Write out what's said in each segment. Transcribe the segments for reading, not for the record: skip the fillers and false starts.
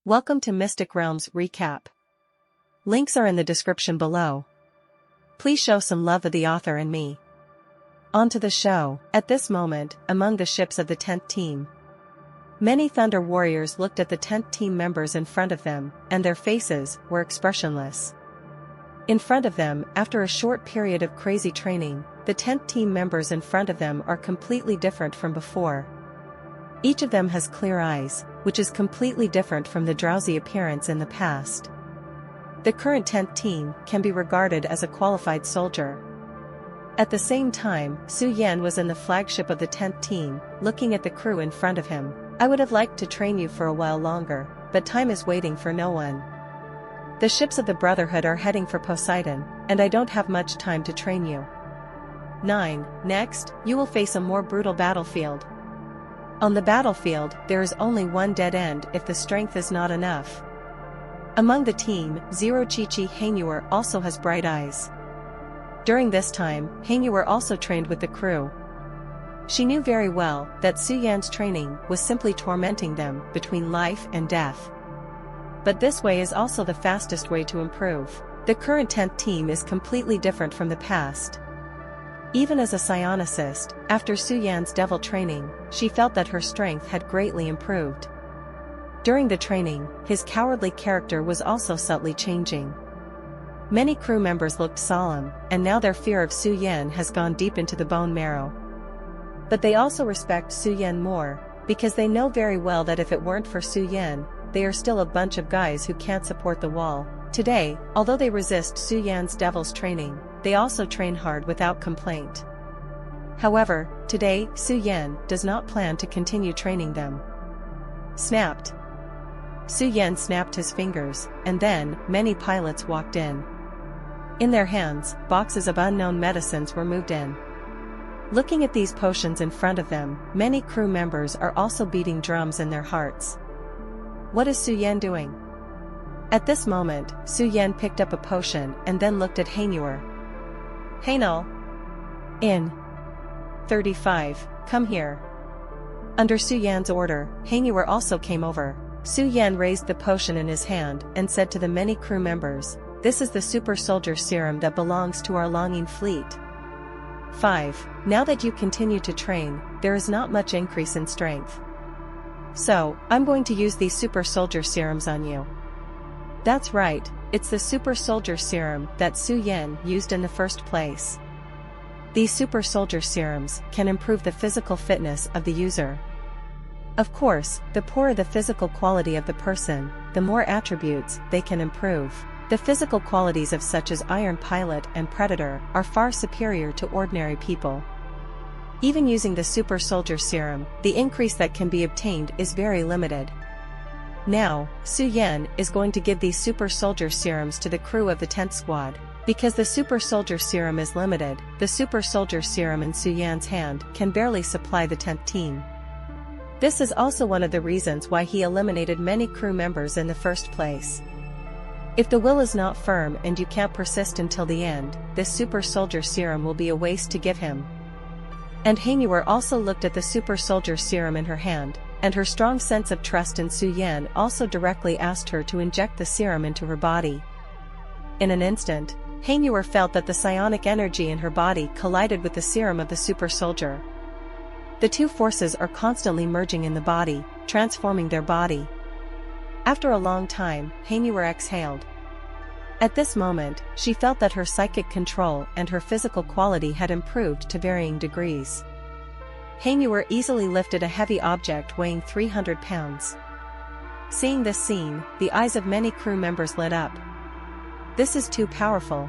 Welcome to Mystic Realms Recap. Links are in the description below. Please show some love of the author and me. On to the show. At this moment, among the ships of the 10th team, many Thunder Warriors looked at the 10th team members in front of them, and their faces were expressionless. In front of them, after a short period of crazy training, the 10th team members in front of them are completely different from before. Each of them has clear eyes, which is completely different from the drowsy appearance in the past. The current 10th team can be regarded as a qualified soldier. At the same time, Su Yan was in the flagship of the 10th team, looking at the crew in front of him. I would have liked to train you for a while longer, but time is waiting for no one. The ships of the Brotherhood are heading for Poseidon, and I don't have much time to train you. 9. Next, you will face a more brutal battlefield. On the battlefield, there is only one dead end if the strength is not enough. Among the team, Zero Chi-Chi Heineur also has bright eyes. During this time, Heineur also trained with the crew. She knew very well that Su Yan's training was simply tormenting them between life and death. But this way is also the fastest way to improve. The current 10th team is completely different from the past. Even as a psionicist, after Su Yan's devil training, she felt that her strength had greatly improved. During the training, his cowardly character was also subtly changing. Many crew members looked solemn, and now their fear of Su Yan has gone deep into the bone marrow. But they also respect Su Yan more, because they know very well that if it weren't for Su Yan, they are still a bunch of guys who can't support the wall. Today, although they resist Su Yan's devil's training, they also train hard without complaint. However, today, Su Yan does not plan to continue training them. Snapped. Su Yan snapped his fingers, and then, many pilots walked in. In their hands, boxes of unknown medicines were moved in. Looking at these potions in front of them, many crew members are also beating drums in their hearts. What is Su Yan doing? At this moment, Su Yan picked up a potion and then looked at Heineur. Hainal. In. 35, come here. Under Su Yan's order, Heineur also came over. Su Yan raised the potion in his hand and said to the many crew members, "This is the super soldier serum that belongs to our longing fleet. 5. Now that you continue to train, there is not much increase in strength. So, I'm going to use these super soldier serums on you." That's right, it's the super soldier serum that Su Yan used in the first place. These super soldier serums can improve the physical fitness of the user. Of course, the poorer the physical quality of the person, the more attributes they can improve. The physical qualities of such as Iron Pilot and Predator are far superior to ordinary people. Even using the super soldier serum, the increase that can be obtained is very limited. Now, Su Yan is going to give these super soldier serums to the crew of the 10th squad. Because the super soldier serum is limited, the super soldier serum in Su Yan's hand can barely supply the 10th team. This is also one of the reasons why he eliminated many crew members in the first place. If the will is not firm and you can't persist until the end, this super soldier serum will be a waste to give him. And Heineur also looked at the super soldier serum in her hand, and her strong sense of trust in Su Yan also directly asked her to inject the serum into her body. In an instant, Heineur felt that the psionic energy in her body collided with the serum of the super soldier. The two forces are constantly merging in the body, transforming their body. After a long time, Heineur exhaled. At this moment, she felt that her psychic control and her physical quality had improved to varying degrees. Heineur easily lifted a heavy object weighing 300 pounds. Seeing this scene, the eyes of many crew members lit up. This is too powerful.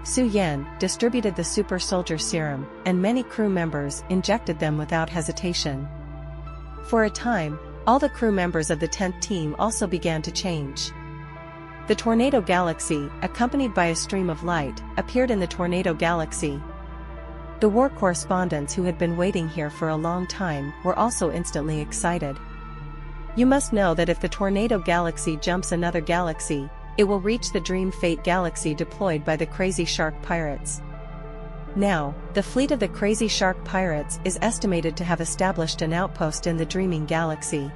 Su Yan distributed the super soldier serum, and many crew members injected them without hesitation. For a time, all the crew members of the 10th team also began to change. The Tornado Galaxy, accompanied by a stream of light, appeared in the Tornado Galaxy. The war correspondents who had been waiting here for a long time were also instantly excited. You must know that if the Tornado Galaxy jumps another galaxy, it will reach the Dream Fate Galaxy deployed by the Crazy Shark Pirates. Now, the fleet of the Crazy Shark Pirates is estimated to have established an outpost in the Dreaming Galaxy.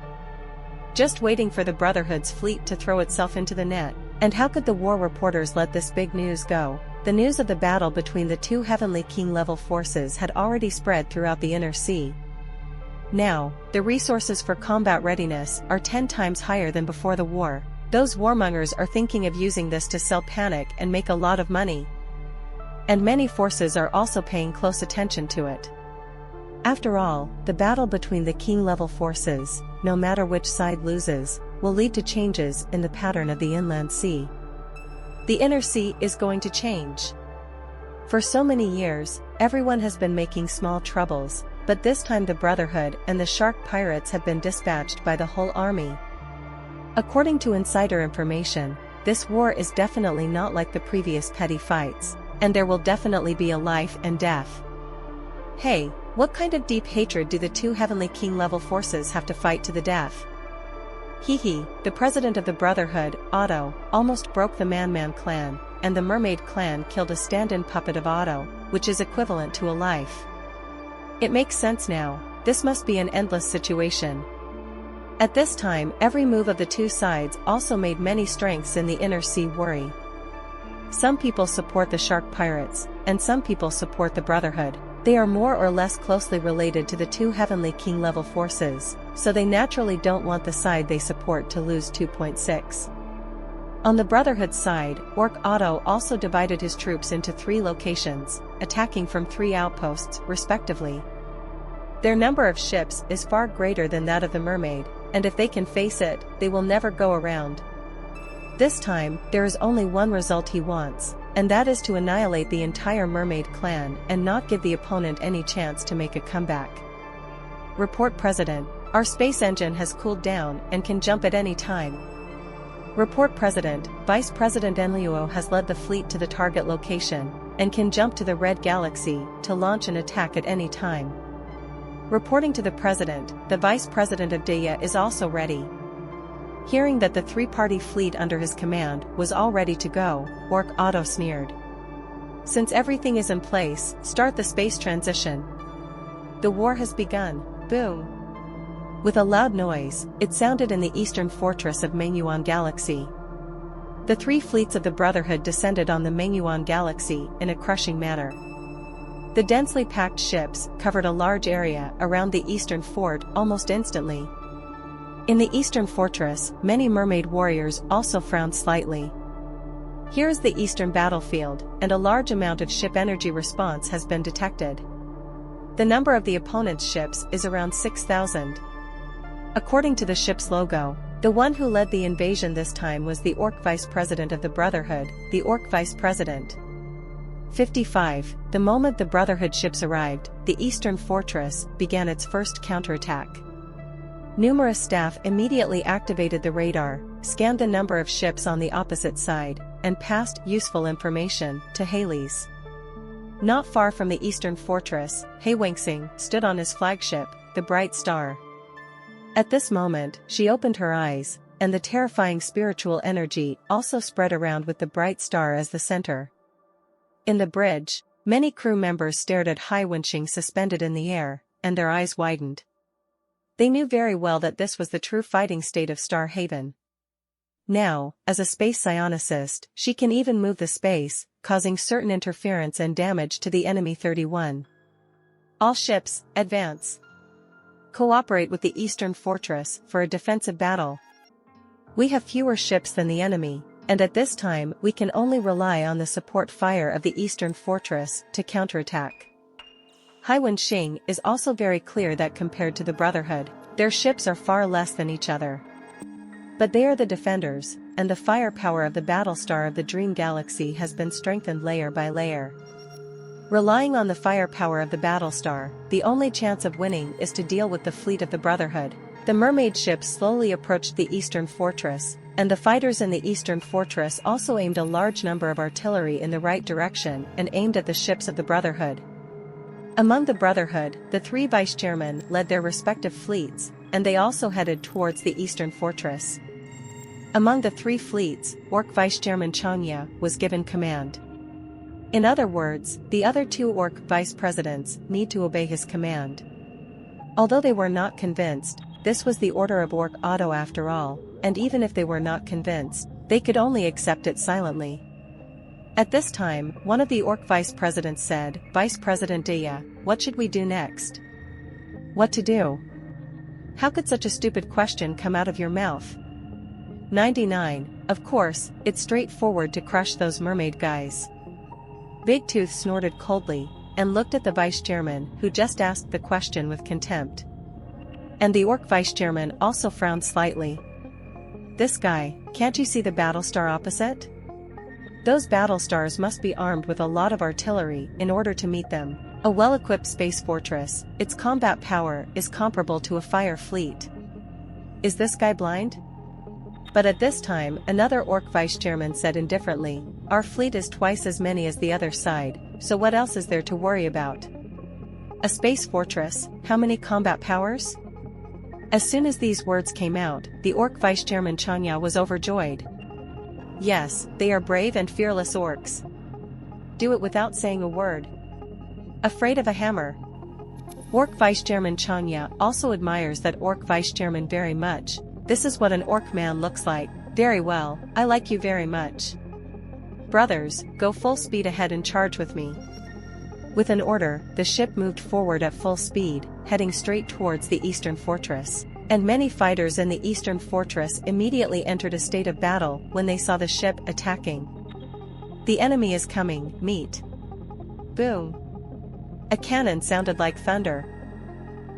just waiting for the Brotherhood's fleet to throw itself into the net. And how could the war reporters let this big news go? The news of the battle between the two Heavenly King-level forces had already spread throughout the Inner Sea. Now, the resources for combat readiness are 10 times higher than before the war. Those warmongers are thinking of using this to sell panic and make a lot of money. And many forces are also paying close attention to it. After all, the battle between the King-level forces, no matter which side loses, will lead to changes in the pattern of the Inland Sea. The Inner Sea is going to change. For so many years, everyone has been making small troubles, but this time the Brotherhood and the Shark Pirates have been dispatched by the whole army. According to insider information, this war is definitely not like the previous petty fights, and there will definitely be a life and death. Hey, what kind of deep hatred do the two Heavenly King-level forces have to fight to the death? The president of the Brotherhood, Otto, almost broke the Man clan, and the Mermaid clan killed a stand-in puppet of Otto, which is equivalent to a life. It makes sense now, this must be an endless situation. At this time, every move of the two sides also made many strengths in the Inner Sea worry. Some people support the Shark Pirates, and some people support the Brotherhood. They are more or less closely related to the two Heavenly King-level forces, so they naturally don't want the side they support to lose 2.6. On the Brotherhood side, Orc Otto also divided his troops into 3 locations, attacking from 3 outposts, respectively. Their number of ships is far greater than that of the Mermaid, and if they can face it, they will never go around. This time, there is only one result he wants, and that is to annihilate the entire Mermaid clan and not give the opponent any chance to make a comeback. Report President, our space engine has cooled down and can jump at any time. Report President, Vice President Enliuo has led the fleet to the target location, and can jump to the Red Galaxy to launch an attack at any time. Reporting to the President, the Vice President of Daya is also ready. Hearing that the 3-party fleet under his command was all ready to go, Orc Otto sneered. Since everything is in place, start the space transition. The war has begun, boom. With a loud noise, it sounded in the eastern fortress of Manhwa Galaxy. The 3 fleets of the Brotherhood descended on the Manhwa Galaxy in a crushing manner. The densely packed ships covered a large area around the eastern fort almost instantly. In the eastern fortress, many mermaid warriors also frowned slightly. Here is the eastern battlefield, and a large amount of ship energy response has been detected. The number of the opponent's ships is around 6,000. According to the ship's logo, the one who led the invasion this time was the Orc Vice President of the Brotherhood, the Orc Vice President. 55. The moment the Brotherhood ships arrived, the eastern fortress began its first counterattack. Numerous staff immediately activated the radar, scanned the number of ships on the opposite side, and passed useful information to Hades. Not far from the eastern fortress, Wangxing stood on his flagship, the Bright Star. At this moment, she opened her eyes, and the terrifying spiritual energy also spread around with the Bright Star as the center. In the bridge, many crew members stared at Wangxing suspended in the air, and their eyes widened. They knew very well that this was the true fighting state of Star Haven. Now, as a space psionicist, she can even move the space, causing certain interference and damage to the enemy. 31. All ships, advance. Cooperate with the eastern fortress for a defensive battle. We have fewer ships than the enemy, and at this time we can only rely on the support fire of the eastern fortress to counterattack. Wangxing is also very clear that compared to the Brotherhood, their ships are far less than each other. But they are the defenders, and the firepower of the Battlestar of the Dream Galaxy has been strengthened layer by layer. Relying on the firepower of the Battlestar, the only chance of winning is to deal with the fleet of the Brotherhood. The mermaid ships slowly approached the eastern fortress, and the fighters in the eastern fortress also aimed a large number of artillery in the right direction and aimed at the ships of the Brotherhood. Among the Brotherhood, the 3 vice-chairmen led their respective fleets, and they also headed towards the eastern fortress. Among the 3 fleets, Orc Vice-Chairman Changya was given command. In other words, the other 2 Orc vice-presidents need to obey his command. Although they were not convinced, this was the order of Orc Otto after all, and even if they were not convinced, they could only accept it silently. At this time, one of the Orc vice presidents said, "Vice President Dia, what should we do next?" "What to do? How could such a stupid question come out of your mouth?" 99, of course, it's straightforward to crush those mermaid guys. Big Tooth snorted coldly, and looked at the vice chairman who just asked the question with contempt. And the Orc vice chairman also frowned slightly. "This guy, can't you see the battlestar opposite? Those battlestars must be armed with a lot of artillery in order to meet them. A well-equipped space fortress, its combat power is comparable to a fire fleet. Is this guy blind?" But at this time, another Orc vice chairman said indifferently, "Our fleet is twice as many as the other side, so what else is there to worry about? A space fortress, how many combat powers?" As soon as these words came out, the Orc vice chairman Chanya was overjoyed. Yes, they are brave and fearless orcs. Do it without saying a word. Afraid of a hammer. Orc vice chairman Chanya also admires that Orc vice chairman very much. This is what an orc man looks like. Very well, I like you very much. Brothers, go full speed ahead and charge with me. With an order, the ship moved forward at full speed, heading straight towards the eastern fortress. And many fighters in the eastern fortress immediately entered a state of battle when they saw the ship attacking. "The enemy is coming, meet." Boom. A cannon sounded like thunder.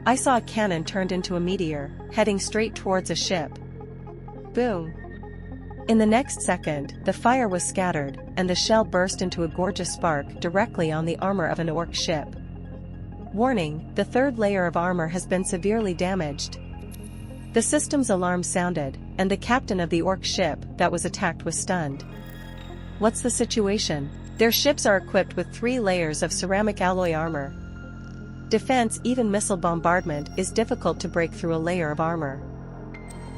I saw a cannon turned into a meteor, heading straight towards a ship. Boom. In the next second, the fire was scattered, and the shell burst into a gorgeous spark directly on the armor of an orc ship. Warning, the third layer of armor has been severely damaged. The system's alarm sounded, and the captain of the orc ship that was attacked was stunned. What's the situation? Their ships are equipped with 3 layers of ceramic alloy armor. Defense, even missile bombardment, is difficult to break through a layer of armor.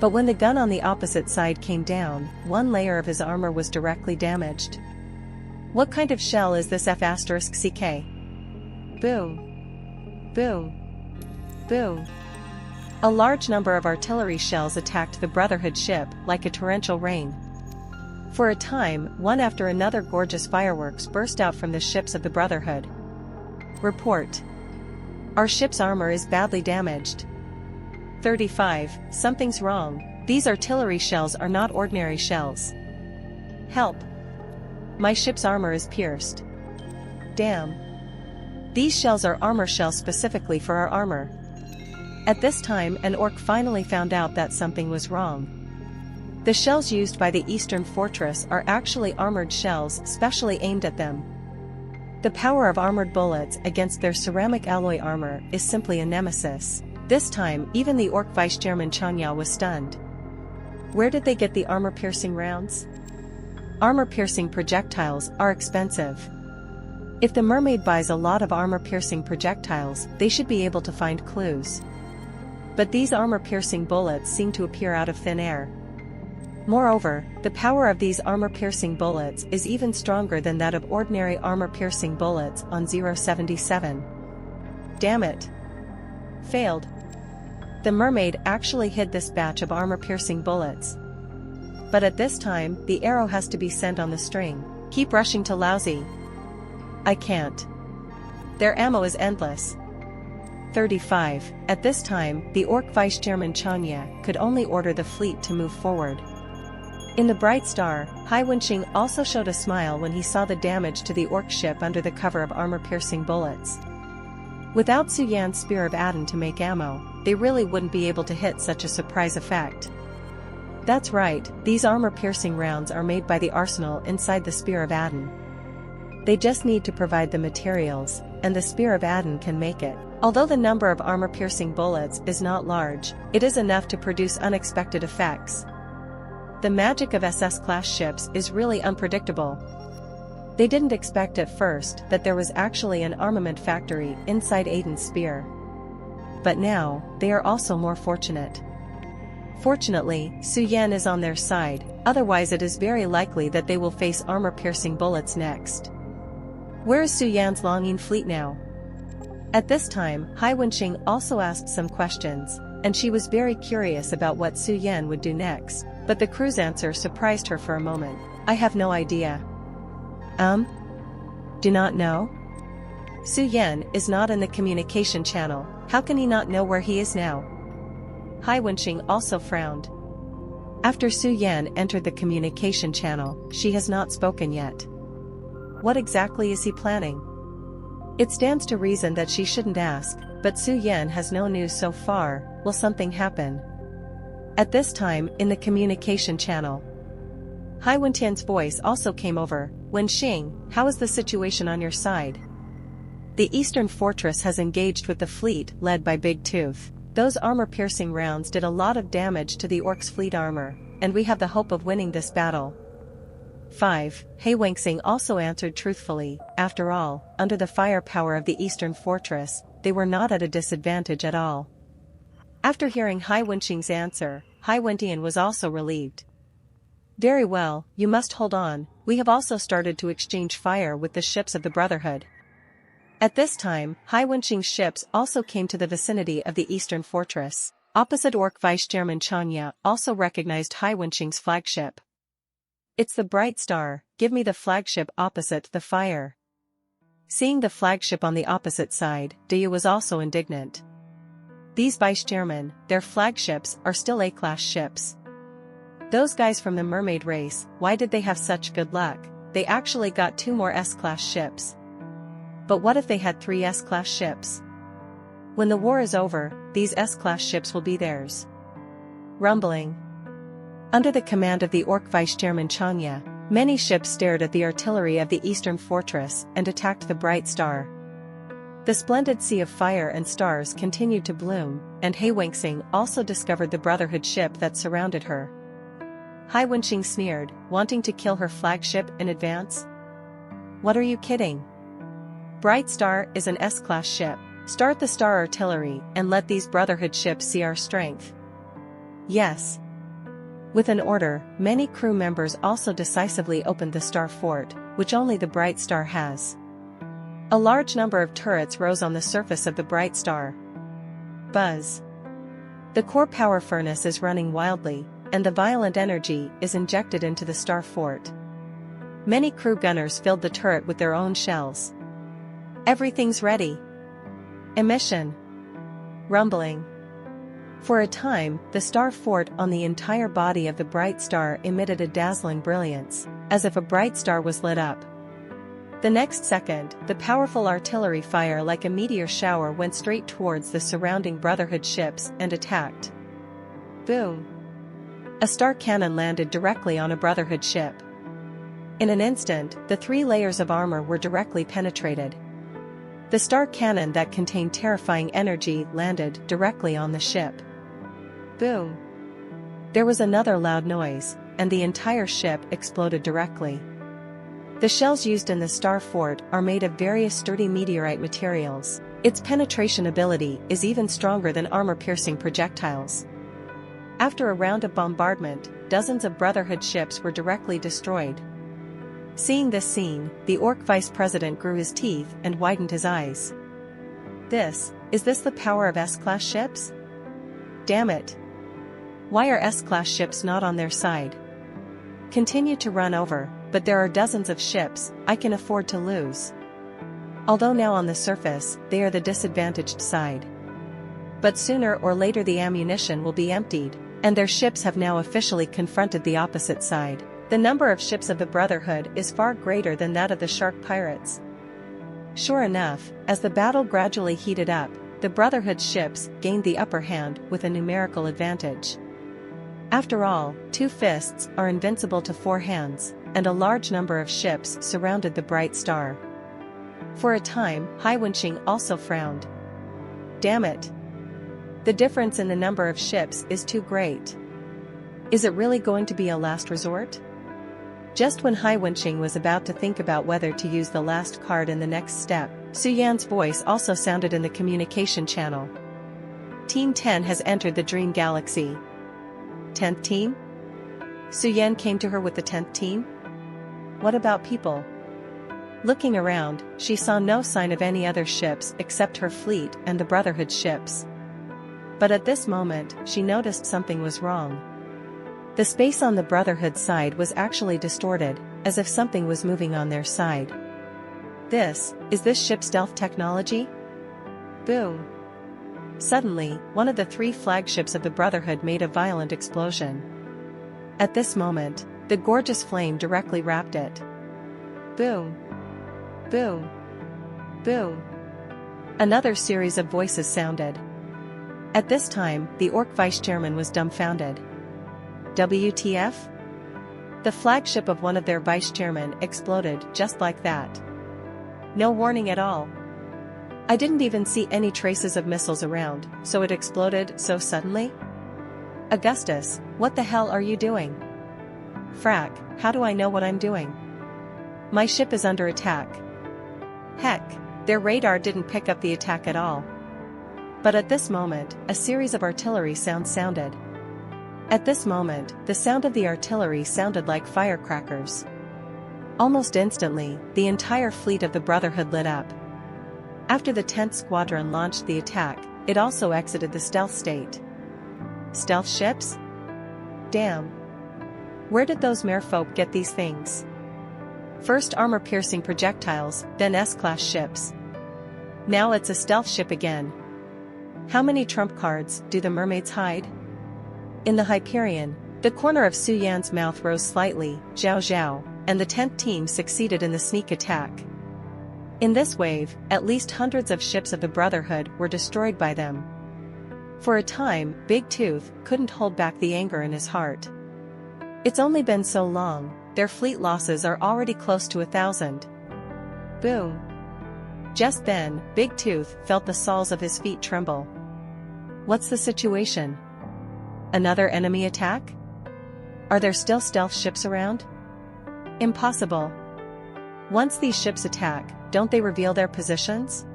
But when the gun on the opposite side came down, 1 layer of his armor was directly damaged. What kind of shell is this F***CK? Boom. Boom. Boom. A large number of artillery shells attacked the Brotherhood ship like a torrential rain. For a time, one after another gorgeous fireworks burst out from the ships of the Brotherhood. Report. Our ship's armor is badly damaged. 35, something's wrong. These artillery shells are not ordinary shells. Help. My ship's armor is pierced. Damn. These shells are armor shells specifically for our armor. At this time, an orc finally found out that something was wrong. The shells used by the Eastern Fortress are actually armored shells specially aimed at them. The power of armored bullets against their ceramic alloy armor is simply a nemesis. This time, even the Orc Vice Chairman Chanya was stunned. Where did they get the armor-piercing rounds? Armor-piercing projectiles are expensive. If the mermaid buys a lot of armor-piercing projectiles, they should be able to find clues. But these armor-piercing bullets seem to appear out of thin air. Moreover, the power of these armor-piercing bullets is even stronger than that of ordinary armor-piercing bullets on 077. Damn it. Failed. The mermaid actually hid this batch of armor-piercing bullets. But at this time, the arrow has to be sent on the string. Keep rushing to Lousy. I can't. Their ammo is endless. 35. At this time, the Orc Vice Chairman Chanya could only order the fleet to move forward. In the bright star, Hai Wenqing also showed a smile when he saw the damage to the orc ship under the cover of armor-piercing bullets. Without Su Yan's Spear of Adin to make ammo, they really wouldn't be able to hit such a surprise effect. That's right, these armor-piercing rounds are made by the arsenal inside the Spear of Adin. They just need to provide the materials, and the Spear of Adin can make it. Although the number of armor-piercing bullets is not large, it is enough to produce unexpected effects. The magic of SS-class ships is really unpredictable. They didn't expect at first that there was actually an armament factory inside Aiden's spear. But now, they are also more fortunate. Fortunately, Su Yan is on their side, otherwise it is very likely that they will face armor-piercing bullets next. Where is Su Yan's longing fleet now? At this time, Hai Wenqing also asked some questions, and she was very curious about what Su Yan would do next, but the crew's answer surprised her for a moment. I have no idea. Do not know? Su Yan is not in the communication channel, how can he not know where he is now? Hai Wenxing also frowned. After Su Yan entered the communication channel, she has not spoken yet. What exactly is he planning? It stands to reason that she shouldn't ask, but Su Yan has no news so far. Will something happen? At this time, in the communication channel, Hai Wentian's voice also came over. Wenxing, how is the situation on your side? The Eastern Fortress has engaged with the fleet led by Big Tooth. Those armor-piercing rounds did a lot of damage to the orcs' fleet armor, and we have the hope of winning this battle. 5. Hai Wenxing also answered truthfully. After all, under the firepower of the Eastern Fortress, they were not at a disadvantage at all. After hearing Hai Wenxing's answer, Hai Wentian was also relieved. Very well, you must hold on, we have also started to exchange fire with the ships of the Brotherhood. At this time, Hai Wenxing's ships also came to the vicinity of the Eastern Fortress. Opposite Orc Vice Chairman Chanya also recognized Hai Wenxing's flagship. It's the Bright Star, give me the flagship opposite the fire. Seeing the flagship on the opposite side, Deyu was also indignant. These Vice Chairmen, their flagships are still A-class ships. Those guys from the mermaid race, why did they have such good luck? They actually got 2 more S-class ships. But what if they had 3 S-class ships? When the war is over, these S-class ships will be theirs. Rumbling. Under the command of the Orc Vice Chairman Chanya, many ships stared at the artillery of the Eastern Fortress and attacked the Bright Star. The splendid sea of fire and stars continued to bloom, and Hai Wenxing also discovered the Brotherhood ship that surrounded her. Hai Wenxing sneered, wanting to kill her flagship in advance? What are you kidding? Bright Star is an S-class ship. Start the Star Artillery and let these Brotherhood ships see our strength. Yes. With an order, many crew members also decisively opened the Star Fort, which only the Bright Star has. A large number of turrets rose on the surface of the Bright Star. Buzz. The core power furnace is running wildly, and the violent energy is injected into the Star Fort. Many crew gunners filled the turret with their own shells. Everything's ready. Emission. Rumbling. For a time, the Star Fort on the entire body of the Bright Star emitted a dazzling brilliance, as if a bright star was lit up. The next second, the powerful artillery fire like a meteor shower went straight towards the surrounding Brotherhood ships and attacked. Boom! A star cannon landed directly on a Brotherhood ship. In an instant, the 3 layers of armor were directly penetrated. The star cannon that contained terrifying energy landed directly on the ship. Boom! There was another loud noise, and the entire ship exploded directly. The shells used in the Star Fort are made of various sturdy meteorite materials. Its penetration ability is even stronger than armor-piercing projectiles. After a round of bombardment, dozens of Brotherhood ships were directly destroyed. Seeing this scene, the Orc Vice President grew his teeth and widened his eyes. Is this the power of S-class ships? Damn it! Why are S-class ships not on their side? Continue to run over, but there are dozens of ships, I can afford to lose. Although now on the surface, they are the disadvantaged side. But sooner or later the ammunition will be emptied, and their ships have now officially confronted the opposite side. The number of ships of the Brotherhood is far greater than that of the Shark Pirates. Sure enough, as the battle gradually heated up, the Brotherhood ships gained the upper hand with a numerical advantage. After all, 2 fists are invincible to 4 hands, and a large number of ships surrounded the Bright Star. For a time, Hai Wenxing also frowned. Damn it! The difference in the number of ships is too great. Is it really going to be a last resort? Just when Hai Wenxing was about to think about whether to use the last card in the next step, Su Yan's voice also sounded in the communication channel. Team 10 has entered the Dream Galaxy. 10th team? Su Yan came to her with the 10th team? What about people? Looking around, she saw no sign of any other ships except her fleet and the Brotherhood ships. But at this moment, she noticed something was wrong. The space on the Brotherhood side was actually distorted, as if something was moving on their side. Is this ship stealth technology? Boom. Suddenly, one of the 3 flagships of the Brotherhood made a violent explosion. At this moment, the gorgeous flame directly wrapped it. Boom. Boom. Boom. Another series of voices sounded. At this time, the Orc vice-chairman was dumbfounded. WTF? The flagship of one of their vice-chairmen exploded just like that. No warning at all. I didn't even see any traces of missiles around, so it exploded so suddenly? Augustus, what the hell are you doing? Frack, how do I know what I'm doing? My ship is under attack. Heck, their radar didn't pick up the attack at all. But at this moment, a series of artillery sounds sounded. At this moment, the sound of the artillery sounded like firecrackers. Almost instantly, the entire fleet of the Brotherhood lit up. After the 10th Squadron launched the attack, it also exited the stealth state. Stealth ships? Damn. Where did those merfolk get these things? First armor-piercing projectiles, then S-class ships. Now it's a stealth ship again. How many trump cards do the mermaids hide? In the Hyperion, the corner of Su Yan's mouth rose slightly, Zhao Zhao, and the 10th team succeeded in the sneak attack. In this wave, at least hundreds of ships of the Brotherhood were destroyed by them. For a time, Big Tooth couldn't hold back the anger in his heart. It's only been so long, their fleet losses are already close to 1,000. Boom. Just then, Big Tooth felt the soles of his feet tremble. What's the situation? Another enemy attack? Are there still stealth ships around? Impossible. Once these ships attack, don't they reveal their positions?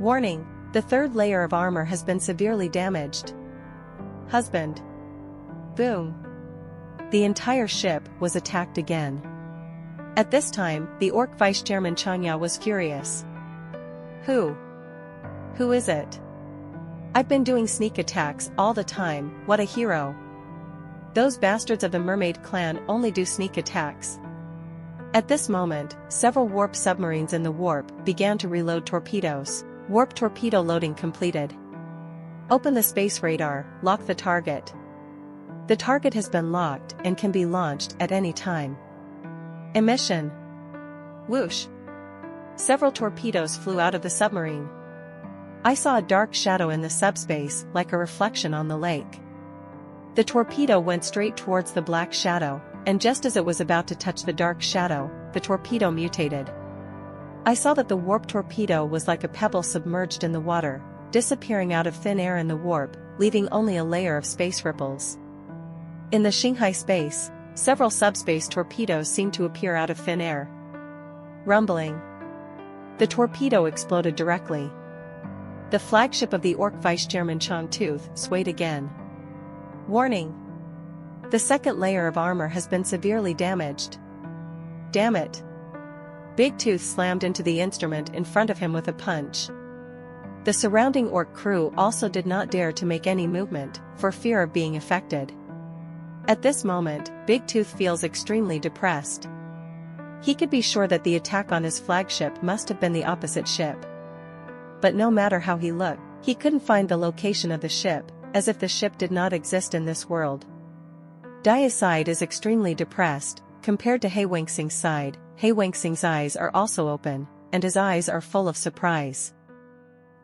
Warning, the 3rd layer of armor has been severely damaged. Husband. Boom. The entire ship was attacked again. At this time, the Orc vice-chairman Chanya was furious. Who is it? I've been doing sneak attacks all the time, what a hero. Those bastards of the mermaid clan only do sneak attacks. At this moment, several warp submarines in the warp began to reload torpedoes. Warp torpedo loading completed. Open the space radar, lock the target. The target has been locked and can be launched at any time. Emission. Whoosh. Several torpedoes flew out of the submarine. I saw a dark shadow in the subspace, like a reflection on the lake. The torpedo went straight towards the black shadow, and just as it was about to touch the dark shadow, the torpedo mutated. I saw that the warp torpedo was like a pebble submerged in the water, disappearing out of thin air in the warp, leaving only a layer of space ripples. In the Shanghai space, several subspace torpedoes seemed to appear out of thin air. Rumbling. The torpedo exploded directly. The flagship of the Orc vice-chairman Chong Tooth swayed again. Warning. The 2nd layer of armor has been severely damaged. Damn it. Big Tooth slammed into the instrument in front of him with a punch. The surrounding Orc crew also did not dare to make any movement, for fear of being affected. At this moment, Big Tooth feels extremely depressed. He could be sure that the attack on his flagship must have been the opposite ship. But no matter how he looked, he couldn't find the location of the ship, as if the ship did not exist in this world. Diacide is extremely depressed, compared to He Wengxing's side. He Wengxing's eyes are also open, and his eyes are full of surprise.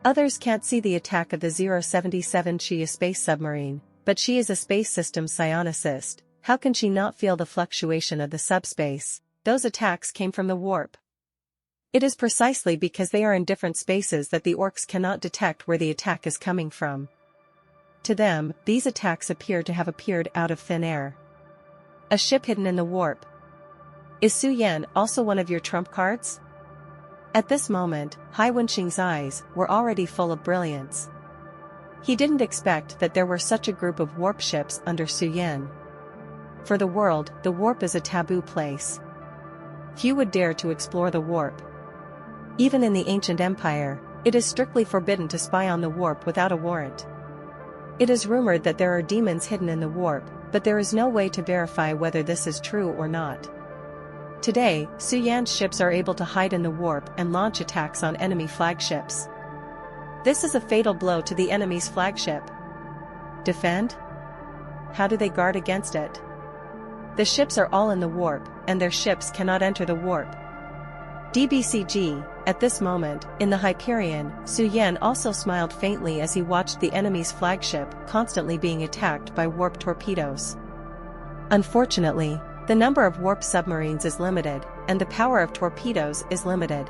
Others can't see the attack of the 077 She, a space submarine, but she is a space system psionicist. How can she not feel the fluctuation of the subspace? Those attacks came from the warp. It is precisely because they are in different spaces that the orcs cannot detect where the attack is coming from. To them, these attacks appear to have appeared out of thin air. A ship hidden in the warp. Is Su Yan also one of your trump cards? At this moment, Hai Wenxing's eyes were already full of brilliance. He didn't expect that there were such a group of warp ships under Su Yan. For the world, the warp is a taboo place. Few would dare to explore the warp. Even in the ancient empire, it is strictly forbidden to spy on the warp without a warrant. It is rumored that there are demons hidden in the warp, but there is no way to verify whether this is true or not. Today, Su Yan's ships are able to hide in the warp and launch attacks on enemy flagships. This is a fatal blow to the enemy's flagship. Defend? How do they guard against it? The ships are all in the warp, and their ships cannot enter the warp. DBCG, at this moment, in the Hyperion, Su Yan also smiled faintly as he watched the enemy's flagship constantly being attacked by warp torpedoes. Unfortunately, the number of warp submarines is limited, and the power of torpedoes is limited.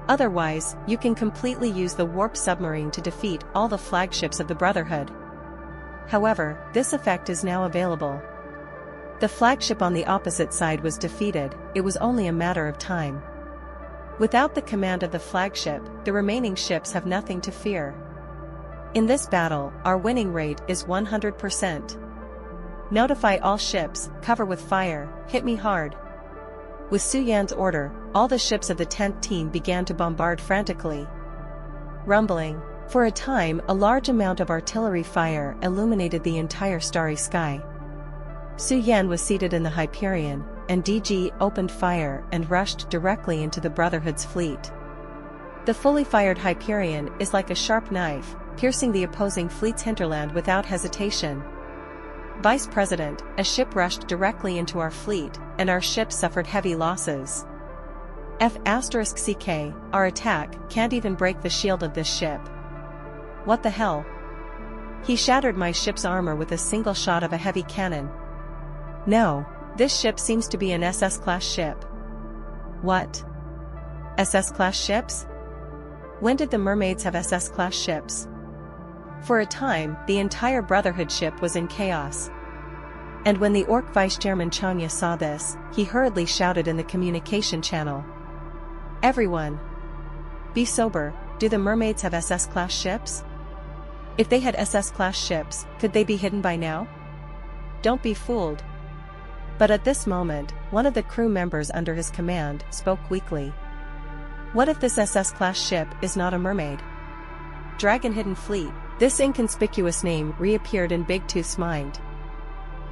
Otherwise, you can completely use the warp submarine to defeat all the flagships of the Brotherhood. However, this effect is now available. The flagship on the opposite side was defeated, it was only a matter of time. Without the command of the flagship, the remaining ships have nothing to fear. In this battle, our winning rate is 100%. Notify all ships, cover with fire, hit me hard. With Su Yan's order, all the ships of the 10th team began to bombard frantically. Rumbling. For a time, a large amount of artillery fire illuminated the entire starry sky. Su Yan was seated in the Hyperion, and DG opened fire and rushed directly into the Brotherhood's fleet. The fully fired Hyperion is like a sharp knife, piercing the opposing fleet's hinterland without hesitation. Vice President, a ship rushed directly into our fleet, and our ship suffered heavy losses. F***CK, our attack can't even break the shield of this ship. What the hell? He shattered my ship's armor with a single shot of a heavy cannon. No, this ship seems to be an SS-class ship. What? SS-class ships? When did the mermaids have SS-class ships? For a time, the entire Brotherhood ship was in chaos. And when the Orc Vice Chairman Chanya saw this, he hurriedly shouted in the communication channel. Everyone! Be sober, do the mermaids have SS-class ships? If they had SS-class ships, could they be hidden by now? Don't be fooled. But at this moment, one of the crew members under his command spoke weakly. What if this SS-class ship is not a mermaid? Dragon Hidden Fleet. This inconspicuous name reappeared in Big Tooth's mind.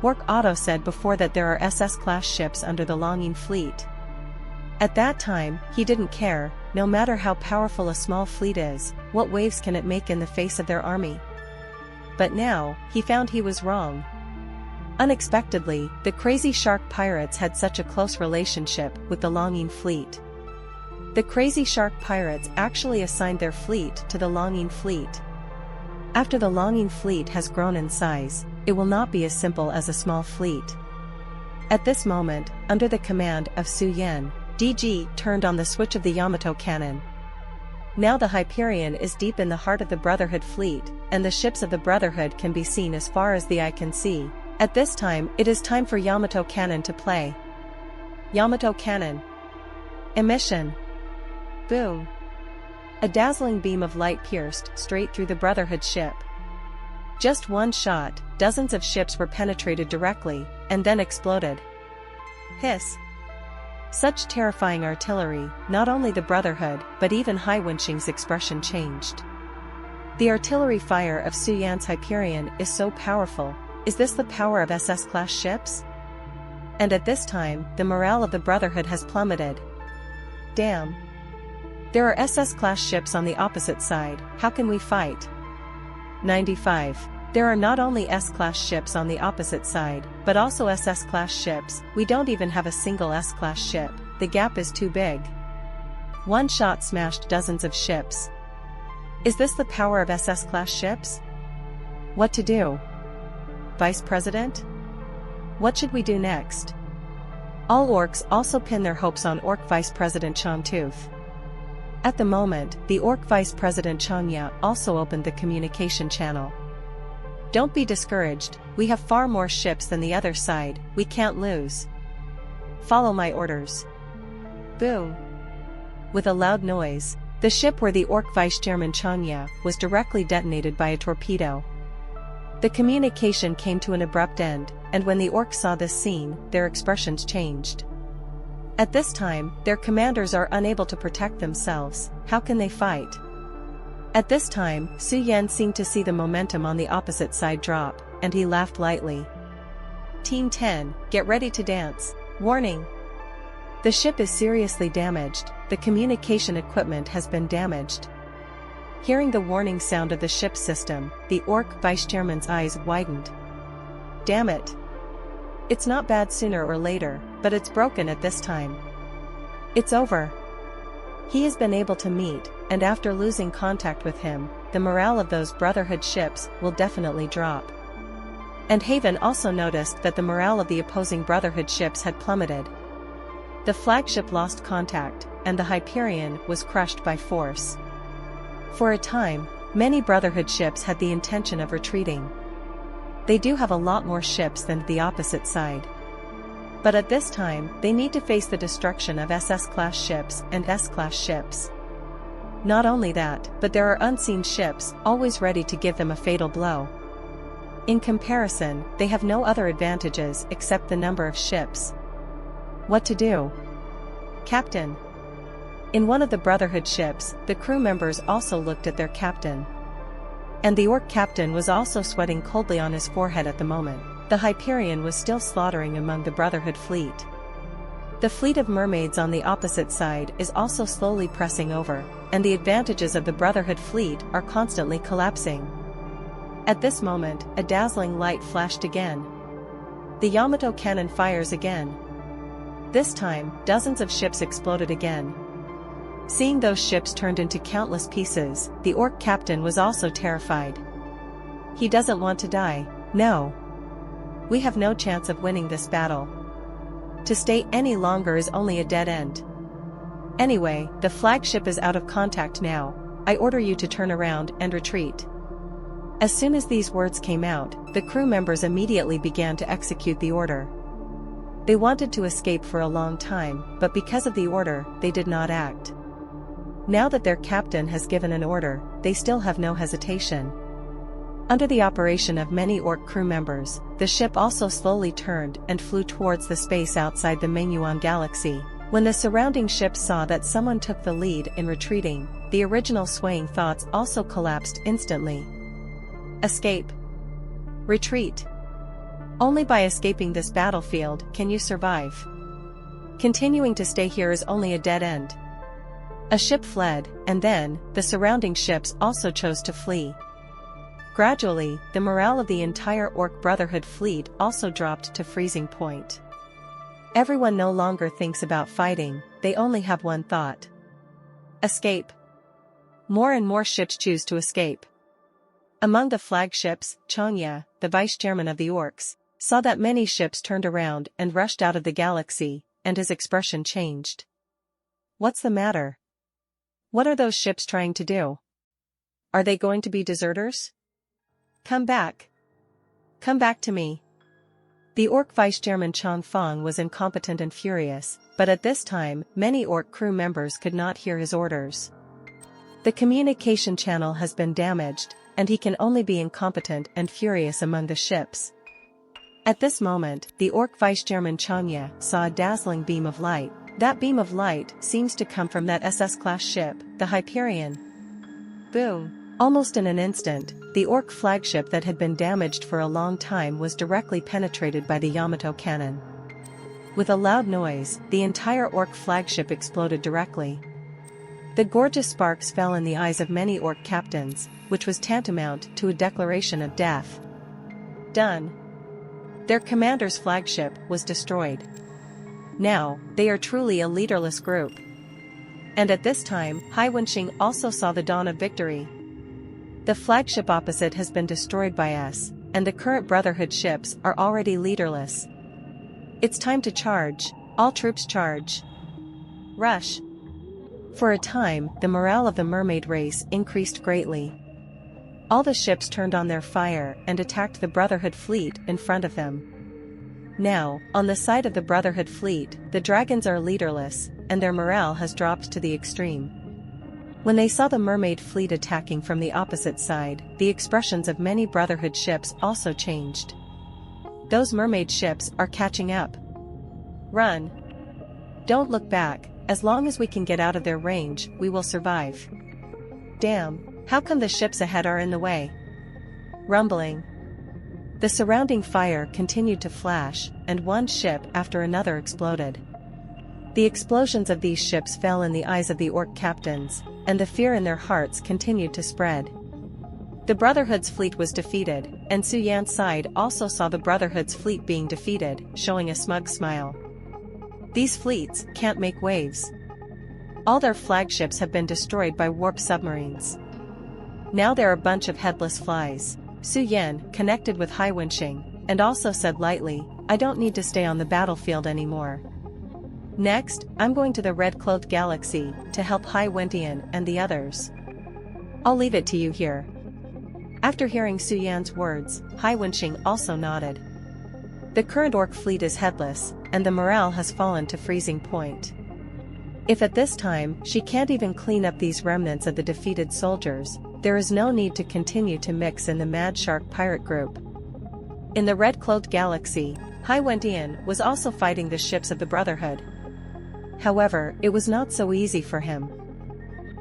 Orc Otto said before that there are SS-class ships under the Longing Fleet. At that time, he didn't care, no matter how powerful a small fleet is, what waves can it make in the face of their army? But now, he found he was wrong. Unexpectedly, the Crazy Shark pirates had such a close relationship with the Longing Fleet. The Crazy Shark pirates actually assigned their fleet to the Longing Fleet. After the Longing Fleet has grown in size, it will not be as simple as a small fleet. At this moment, under the command of Su Yan, DG turned on the switch of the Yamato cannon. Now the Hyperion is deep in the heart of the Brotherhood fleet, and the ships of the Brotherhood can be seen as far as the eye can see. At this time, it is time for Yamato cannon to play. Yamato cannon. Emission. Boom. A dazzling beam of light pierced straight through the Brotherhood ship. Just one shot, dozens of ships were penetrated directly, and then exploded. Hiss. Such terrifying artillery, not only the Brotherhood, but even Hai Wenxing's expression changed. The artillery fire of Su Yan's Hyperion is so powerful. Is this the power of SS-class ships? And at this time, the morale of the Brotherhood has plummeted. Damn. There are SS-class ships on the opposite side, how can we fight? 95. There are not only S-class ships on the opposite side, but also SS-class ships. We don't even have a single S-class ship, the gap is too big. One shot smashed dozens of ships. Is this the power of SS-class ships? What to do? Vice President? What should we do next? All orcs also pin their hopes on Orc Vice President Changtooth. At the moment, the Orc Vice President Changya also opened the communication channel. Don't be discouraged, we have far more ships than the other side, we can't lose. Follow my orders. Boom. With a loud noise, the ship where the Orc Vice Chairman Changya was directly detonated by a torpedo. The communication came to an abrupt end, and when the orcs saw this scene, their expressions changed. At this time, their commanders are unable to protect themselves, how can they fight? At this time, Su Yan seemed to see the momentum on the opposite side drop, and he laughed lightly. Team 10, get ready to dance. Warning! The ship is seriously damaged, the communication equipment has been damaged. Hearing the warning sound of the ship's system, the orc vice-chairman's eyes widened. Damn it! It's not bad sooner or later, but it's broken at this time. It's over. He has been able to meet, and after losing contact with him, the morale of those Brotherhood ships will definitely drop. And Haven also noticed that the morale of the opposing Brotherhood ships had plummeted. The flagship lost contact, and the Hyperion was crushed by force. For a time, many Brotherhood ships had the intention of retreating. They do have a lot more ships than the opposite side. But at this time, they need to face the destruction of SS-class ships and S-class ships. Not only that, but there are unseen ships, always ready to give them a fatal blow. In comparison, they have no other advantages except the number of ships. What to do? Captain. In one of the Brotherhood ships, the crew members also looked at their captain. And the orc captain was also sweating coldly on his forehead at the moment. The Hyperion was still slaughtering among the Brotherhood fleet. The fleet of mermaids on the opposite side is also slowly pressing over, and the advantages of the Brotherhood fleet are constantly collapsing. At this moment, a dazzling light flashed again. The Yamato cannon fires again. This time, dozens of ships exploded again. Seeing those ships turned into countless pieces, the orc captain was also terrified. He doesn't want to die, no. We have no chance of winning this battle. To stay any longer is only a dead end. Anyway, the flagship is out of contact now. I order you to turn around and retreat. As soon as these words came out, the crew members immediately began to execute the order. They wanted to escape for a long time, but because of the order, they did not act. Now that their captain has given an order, they still have no hesitation. Under the operation of many orc crew members, the ship also slowly turned and flew towards the space outside the Manhwa galaxy. When the surrounding ships saw that someone took the lead in retreating, the original swaying thoughts also collapsed instantly. Escape. Retreat. Only by escaping this battlefield can you survive. Continuing to stay here is only a dead end. A ship fled, and then, the surrounding ships also chose to flee. Gradually, the morale of the entire Orc Brotherhood fleet also dropped to freezing point. Everyone no longer thinks about fighting, they only have one thought. Escape. More and more ships choose to escape. Among the flagships, Changya, the vice-chairman of the Orcs, saw that many ships turned around and rushed out of the galaxy, and his expression changed. What's the matter? What are those ships trying to do? Are they going to be deserters? Come back. Come back to me. The Orc vice-chairman Chang Feng was incompetent and furious, but at this time, many Orc crew members could not hear his orders. The communication channel has been damaged, and he can only be incompetent and furious among the ships. At this moment, the Orc vice-chairman Changya saw a dazzling beam of light. That beam of light seems to come from that SS-class ship, the Hyperion. Boom! Almost in an instant, the Orc flagship that had been damaged for a long time was directly penetrated by the Yamato cannon. With a loud noise, the entire Orc flagship exploded directly. The gorgeous sparks fell in the eyes of many Orc captains, which was tantamount to a declaration of death. Done. Their commander's flagship was destroyed. Now, they are truly a leaderless group. And at this time, Hai Wenxing also saw the dawn of victory. The flagship opposite has been destroyed by us, and the current Brotherhood ships are already leaderless. It's time to charge. All troops charge. Rush. For a time, the morale of the mermaid race increased greatly. All the ships turned on their fire and attacked the Brotherhood fleet in front of them. Now, on the side of the Brotherhood fleet, the dragons are leaderless, and their morale has dropped to the extreme. When they saw the mermaid fleet attacking from the opposite side, the expressions of many Brotherhood ships also changed. Those mermaid ships are catching up. Run. Don't look back, as long as we can get out of their range, we will survive. Damn. How come the ships ahead are in the way? Rumbling. The surrounding fire continued to flash, and one ship after another exploded. The explosions of these ships fell in the eyes of the orc captains, and the fear in their hearts continued to spread. The Brotherhood's fleet was defeated, and Su Yan's side also saw the Brotherhood's fleet being defeated, showing a smug smile. These fleets can't make waves. All their flagships have been destroyed by warp submarines. Now they're a bunch of headless flies. Su Yan connected with Hai Wenxing, and also said lightly, I don't need to stay on the battlefield anymore. Next, I'm going to the red-clothed galaxy, to help Hai Wendian and the others. I'll leave it to you here. After hearing Su Yan's words, Hai Wenxing also nodded. The current orc fleet is headless, and the morale has fallen to freezing point. If at this time she can't even clean up these remnants of the defeated soldiers, there is no need to continue to mix in the Mad Shark pirate group. In the red-clothed galaxy, Hai Wendian was also fighting the ships of the Brotherhood. However, it was not so easy for him.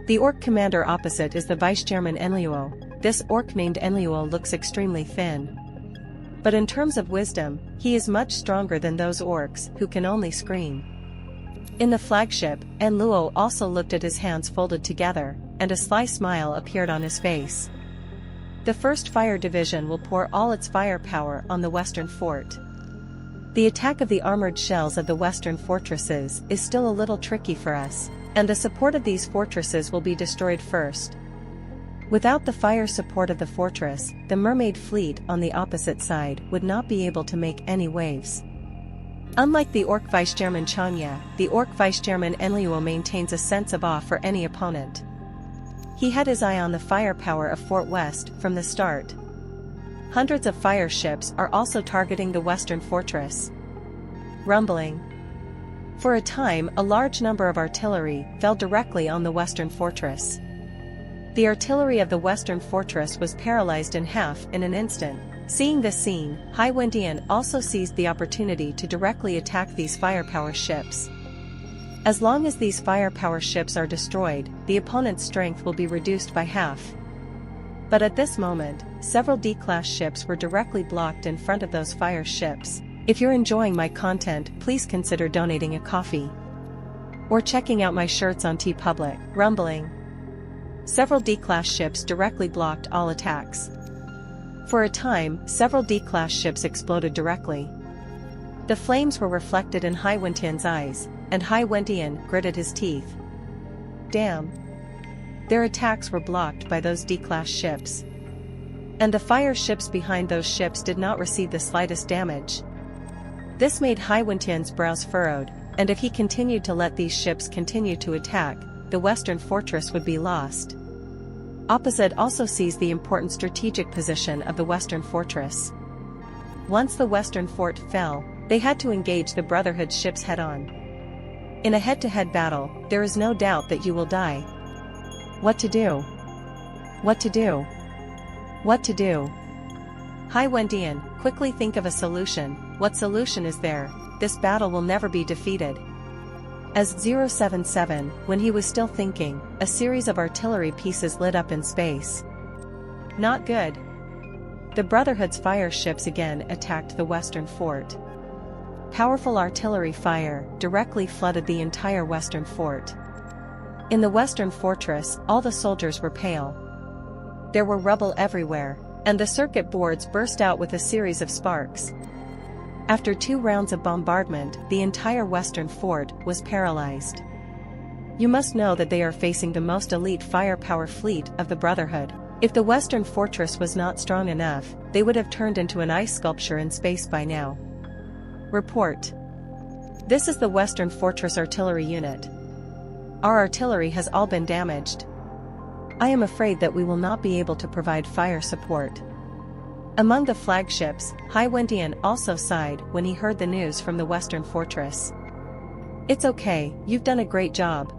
The orc commander opposite is the vice-chairman Enluo. This orc named Enluo looks extremely thin. But in terms of wisdom, he is much stronger than those orcs who can only scream. In the flagship, Enluo also looked at his hands folded together, and a sly smile appeared on his face. The 1st Fire Division will pour all its firepower on the western fort. The attack of the armored shells of the western fortresses is still a little tricky for us, and the support of these fortresses will be destroyed first. Without the fire support of the fortress, the mermaid fleet on the opposite side would not be able to make any waves. Unlike the orc vice-chairman Chanya, the orc vice-chairman Enluo maintains a sense of awe for any opponent. He had his eye on the firepower of Fort West from the start. Hundreds of fire ships are also targeting the western fortress. Rumbling. For a time, a large number of artillery fell directly on the western fortress. The artillery of the western fortress was paralyzed in half in an instant. Seeing this scene, Hai Wendian also seized the opportunity to directly attack these firepower ships. As long as these firepower ships are destroyed, the opponent's strength will be reduced by half. But at this moment, several D-class ships were directly blocked in front of those fire ships. If you're enjoying my content, please consider donating a coffee. Or checking out my shirts on TeePublic. Rumbling. Several D-class ships directly blocked all attacks. For a time, several D-class ships exploded directly. The flames were reflected in Hai Wendian's eyes, and Hai Wendian gritted his teeth. Damn. Their attacks were blocked by those D-class ships. And the fire ships behind those ships did not receive the slightest damage. This made Hai Wendian's brows furrowed, and if he continued to let these ships continue to attack, the western fortress would be lost. Opposite also seized the important strategic position of the western fortress. Once the western fort fell, they had to engage the Brotherhood ships head-on. In a head-to-head battle, there is no doubt that you will die. What to do? What to do? What to do? Hai Wendian, quickly think of a solution. What solution is there? This battle will never be defeated. As 077, when he was still thinking, a series of artillery pieces lit up in space. Not good. The Brotherhood's fire ships again attacked the western fort. Powerful artillery fire directly flooded the entire western fort. In the western fortress, all the soldiers were pale. There were rubble everywhere, and the circuit boards burst out with a series of sparks. After 2 rounds of bombardment, the entire western fort was paralyzed. You must know that they are facing the most elite firepower fleet of the Brotherhood. If the western fortress was not strong enough, they would have turned into an ice sculpture in space by now. Report. This is the western fortress artillery unit. Our artillery has all been damaged. I am afraid that we will not be able to provide fire support. Among the flagships, Hai Wendian also sighed when he heard the news from the western fortress. It's okay, you've done a great job.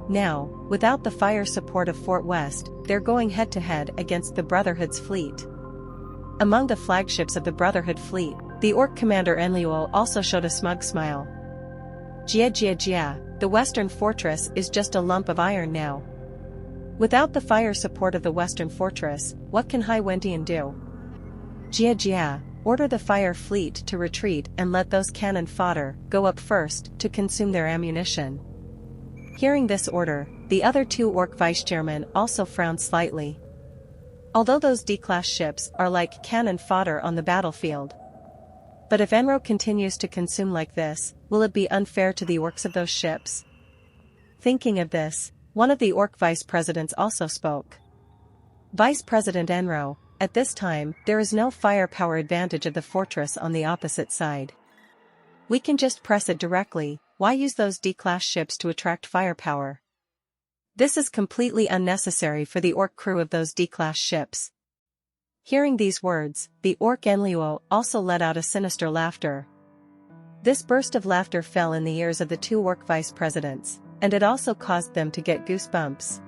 Now, without the fire support of Fort West, they're going head-to-head against the Brotherhood's fleet. Among the flagships of the Brotherhood fleet, the orc commander Enluo also showed a smug smile. Jia, the western fortress is just a lump of iron now. Without the fire support of the western fortress, what can Hyperion do? Jia, order the fire fleet to retreat and let those cannon fodder go up first to consume their ammunition. Hearing this order, the other two orc vice-chairmen also frowned slightly. Although those D-class ships are like cannon fodder on the battlefield. But if Enro continues to consume like this, will it be unfair to the orcs of those ships? Thinking of this, one of the orc vice-presidents also spoke. Vice President Enro, at this time, there is no firepower advantage of the fortress on the opposite side. We can just press it directly, why use those D-class ships to attract firepower? This is completely unnecessary for the orc crew of those D-class ships. Hearing these words, the orc Enluo also let out a sinister laughter. This burst of laughter fell in the ears of the two orc vice-presidents, and it also caused them to get goosebumps.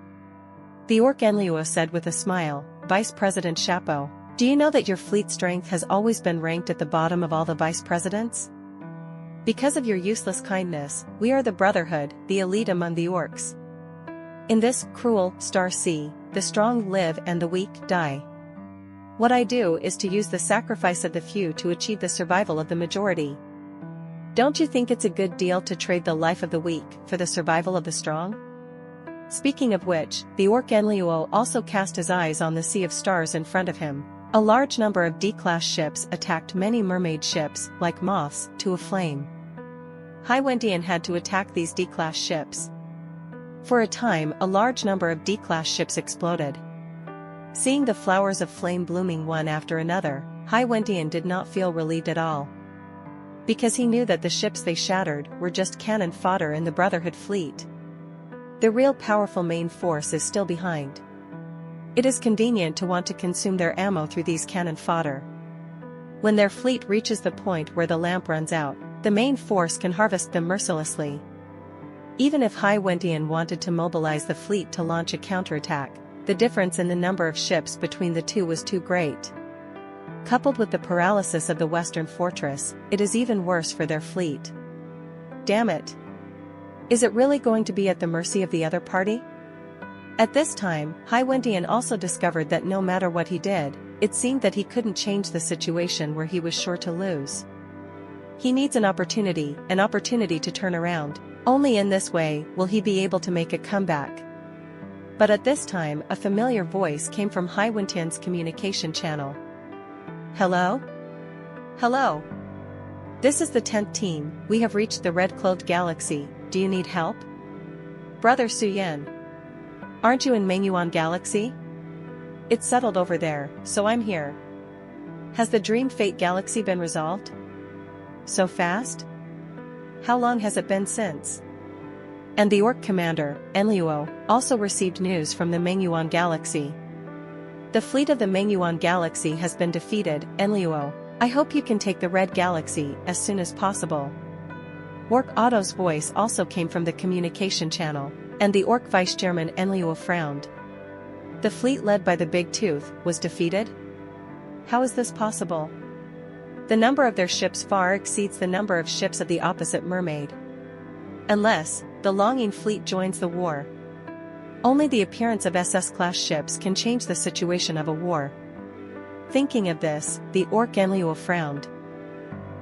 The orc Enluo said with a smile, Vice President Chapeau, do you know that your fleet strength has always been ranked at the bottom of all the vice-presidents? Because of your useless kindness, we are the Brotherhood, the elite among the orcs. In this cruel star sea, the strong live and the weak die. What I do is to use the sacrifice of the few to achieve the survival of the majority. Don't you think it's a good deal to trade the life of the weak for the survival of the strong? Speaking of which, the orc Enluo also cast his eyes on the sea of stars in front of him. A large number of D-class ships attacked many mermaid ships, like moths, to a flame. Hyperion had to attack these D-class ships. For a time, a large number of D-class ships exploded. Seeing the flowers of flame blooming one after another, Hyperion did not feel relieved at all. Because he knew that the ships they shattered were just cannon fodder in the Brotherhood fleet. The real powerful main force is still behind. It is convenient to want to consume their ammo through these cannon fodder. When their fleet reaches the point where the lamp runs out, the main force can harvest them mercilessly. Even if Hyperion wanted to mobilize the fleet to launch a counterattack, the difference in the number of ships between the two was too great. Coupled with the paralysis of the western fortress, it is even worse for their fleet. Damn it! Is it really going to be at the mercy of the other party? At this time, Hyperion also discovered that no matter what he did, it seemed that he couldn't change the situation where he was sure to lose. He needs an opportunity to turn around. Only in this way will he be able to make a comeback. But at this time, a familiar voice came from Hyperion's communication channel. Hello? Hello? This is the 10th team, we have reached the red-clothed galaxy, do you need help? Brother Suyen. Aren't you in Manhwa Galaxy? It's settled over there, so I'm here. Has the Dream Fate Galaxy been resolved? So fast? How long has it been since? And the orc commander, Enluo, also received news from the Manhwa Galaxy. The fleet of the Manhwa Galaxy has been defeated, Enluo. I hope you can take the Red Galaxy as soon as possible. Orc Otto's voice also came from the communication channel, and the orc vice-chairman Enluo frowned. The fleet led by the Big Tooth was defeated? How is this possible? The number of their ships far exceeds the number of ships of the opposite mermaid. Unless, the Longing Fleet joins the war. Only the appearance of SS-class ships can change the situation of a war. Thinking of this, the orc Enluo frowned.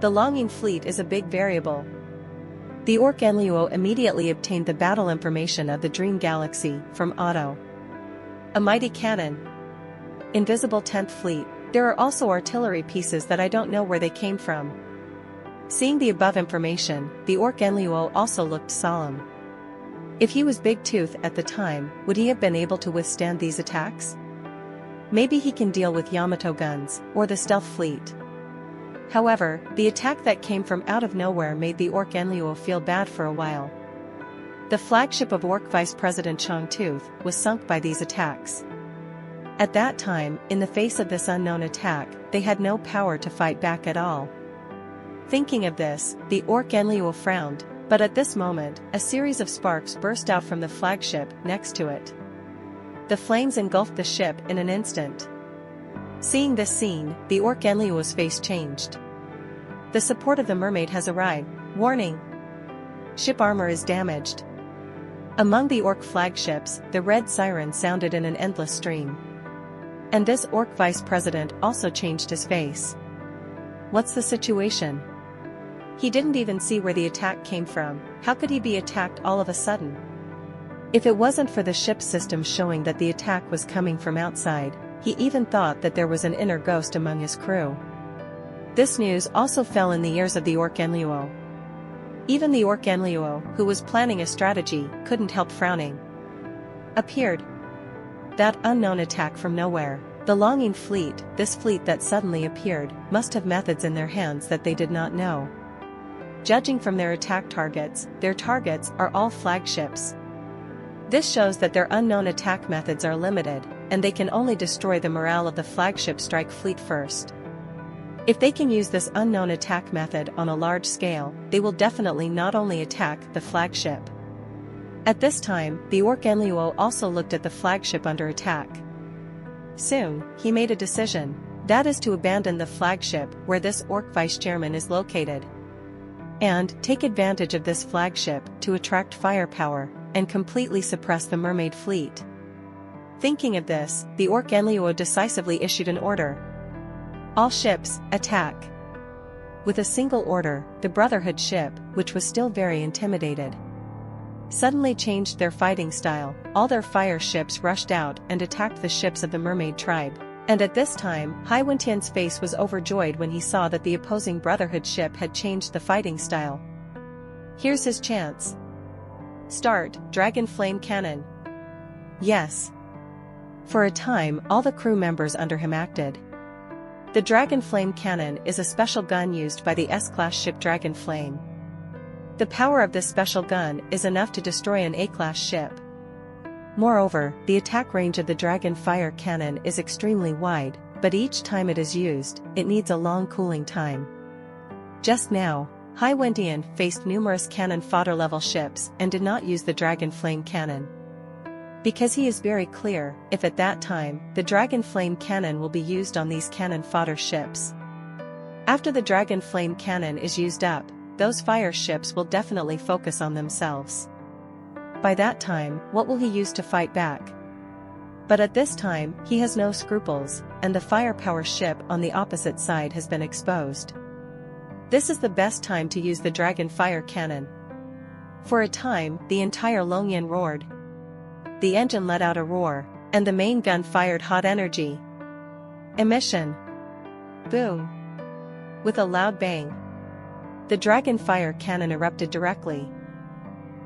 The Longing Fleet is a big variable. The orc Enluo immediately obtained the battle information of the Dream Galaxy from Otto. A mighty cannon. Invisible 10th Fleet. There are also artillery pieces that I don't know where they came from. Seeing the above information, the orc Enluo also looked solemn. If he was Big Tooth at the time, would he have been able to withstand these attacks? Maybe he can deal with Yamato guns, or the stealth fleet. However, the attack that came from out of nowhere made the orc Enluo feel bad for a while. The flagship of Orc Vice President Chongtooth was sunk by these attacks. At that time, in the face of this unknown attack, they had no power to fight back at all. Thinking of this, the orc Enluo frowned, but at this moment, a series of sparks burst out from the flagship next to it. The flames engulfed the ship in an instant. Seeing this scene, the orc Enluo's face changed. The support of the mermaid has arrived. Warning! Ship armor is damaged. Among the orc flagships, the red siren sounded in an endless stream. And this orc vice president also changed his face. What's the situation? He didn't even see where the attack came from. How could he be attacked all of a sudden? If it wasn't for the ship's system showing that the attack was coming from outside, he even thought that there was an inner ghost among his crew. This news also fell in the ears of the orc Enluo. Even the orc Enluo, who was planning a strategy, couldn't help frowning. Appeared. That unknown attack from nowhere. The longing fleet, this fleet that suddenly appeared, must have methods in their hands that they did not know. Judging from their attack targets, their targets are all flagships. This shows that their unknown attack methods are limited, and they can only destroy the morale of the flagship strike fleet first. If they can use this unknown attack method on a large scale, they will definitely not only attack the flagship. At this time, the orc Enluo also looked at the flagship under attack. Soon, he made a decision, that is to abandon the flagship where this orc vice-chairman is located. And take advantage of this flagship to attract firepower, and completely suppress the mermaid fleet. Thinking of this, the orc Enluo decisively issued an order. All ships, attack. With a single order, the Brotherhood ship, which was still very intimidated, suddenly changed their fighting style. All their fire ships rushed out and attacked the ships of the mermaid tribe. And at this time, Hai Wentian's face was overjoyed when he saw that the opposing Brotherhood ship had changed the fighting style. Here's his chance. Start, Dragon Flame Cannon. Yes. For a time, all the crew members under him acted. The Dragon Flame Cannon is a special gun used by the S-class ship Dragon Flame. The power of this special gun is enough to destroy an A-class ship. Moreover, the attack range of the Dragon Fire Cannon is extremely wide, but each time it is used, it needs a long cooling time. Just now, Hai Wentian faced numerous cannon fodder level ships and did not use the Dragon Flame Cannon. Because he is very clear, if at that time, the Dragon Flame Cannon will be used on these cannon fodder ships. After the Dragon Flame Cannon is used up, those fire ships will definitely focus on themselves. By that time, what will he use to fight back? But at this time, he has no scruples, and the firepower ship on the opposite side has been exposed. This is the best time to use the Dragon Fire Cannon. For a time, the entire Longyan roared. The engine let out a roar, and the main gun fired hot energy. Emission. Boom. With a loud bang, the Dragon Fire Cannon erupted directly.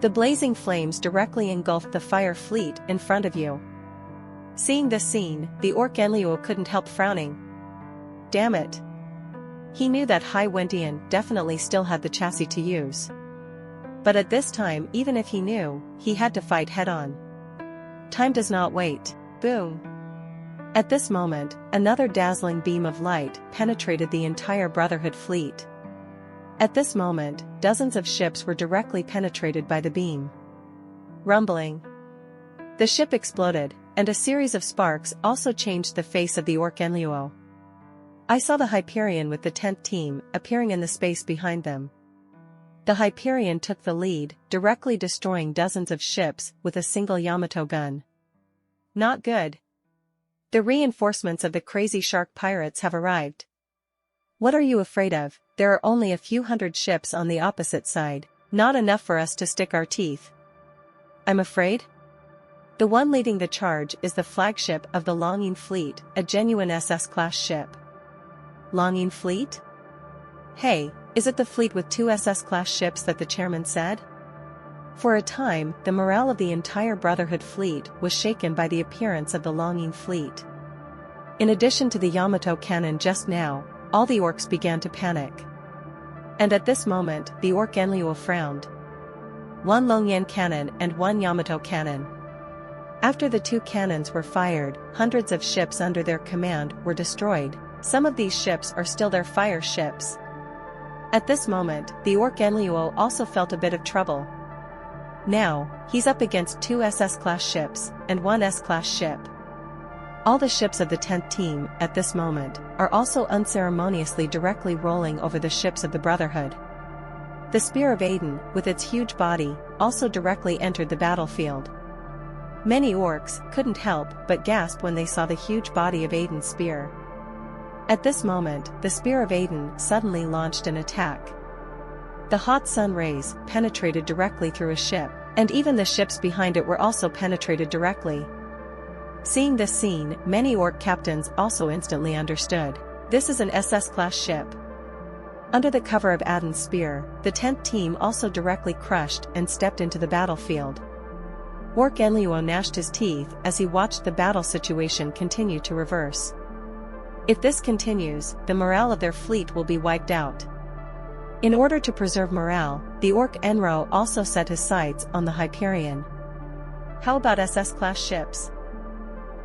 The blazing flames directly engulfed the fire fleet in front of you. Seeing this scene, the orc Enluo couldn't help frowning. Damn it. He knew that Hai Wentian definitely still had the chassis to use. But at this time, even if he knew, he had to fight head-on. Time does not wait. Boom. At this moment, another dazzling beam of light penetrated the entire Brotherhood fleet. At this moment, dozens of ships were directly penetrated by the beam. Rumbling. The ship exploded, and a series of sparks also changed the face of the orc Enluo. I saw the Hyperion with the 10th team appearing in the space behind them. The Hyperion took the lead, directly destroying dozens of ships with a single Yamato gun. Not good. The reinforcements of the crazy shark pirates have arrived. What are you afraid of? There are only a few hundred ships on the opposite side, not enough for us to stick our teeth. I'm afraid? The one leading the charge is the flagship of the Longing Fleet, a genuine SS-class ship. Longing Fleet? Hey, is it the fleet with 2 SS-class ships that the chairman said? For a time, the morale of the entire Brotherhood fleet was shaken by the appearance of the Longing Fleet. In addition to the Yamato cannon just now, all the orcs began to panic. And at this moment, the orc Enluo frowned. 1 Longyan cannon and 1 Yamato cannon. After the 2 cannons were fired, hundreds of ships under their command were destroyed. Some of these ships are still their fire ships. At this moment, the orc Enluo also felt a bit of trouble. Now, he's up against 2 SS-class ships, and 1 S-class ship. All the ships of the 10th team, at this moment, are also unceremoniously directly rolling over the ships of the Brotherhood. The Spear of Aden, with its huge body, also directly entered the battlefield. Many orcs couldn't help but gasp when they saw the huge body of Aiden's spear. At this moment, the spear of Aiden suddenly launched an attack. The hot sun rays penetrated directly through a ship, and even the ships behind it were also penetrated directly. Seeing this scene, many orc captains also instantly understood. This is an SS-class ship. Under the cover of Aiden's spear, the 10th team also directly crushed and stepped into the battlefield. Orc Enluo gnashed his teeth as he watched the battle situation continue to reverse. If this continues, the morale of their fleet will be wiped out. In order to preserve morale, the Orc Enro also set his sights on the Hyperion. How about SS-class ships?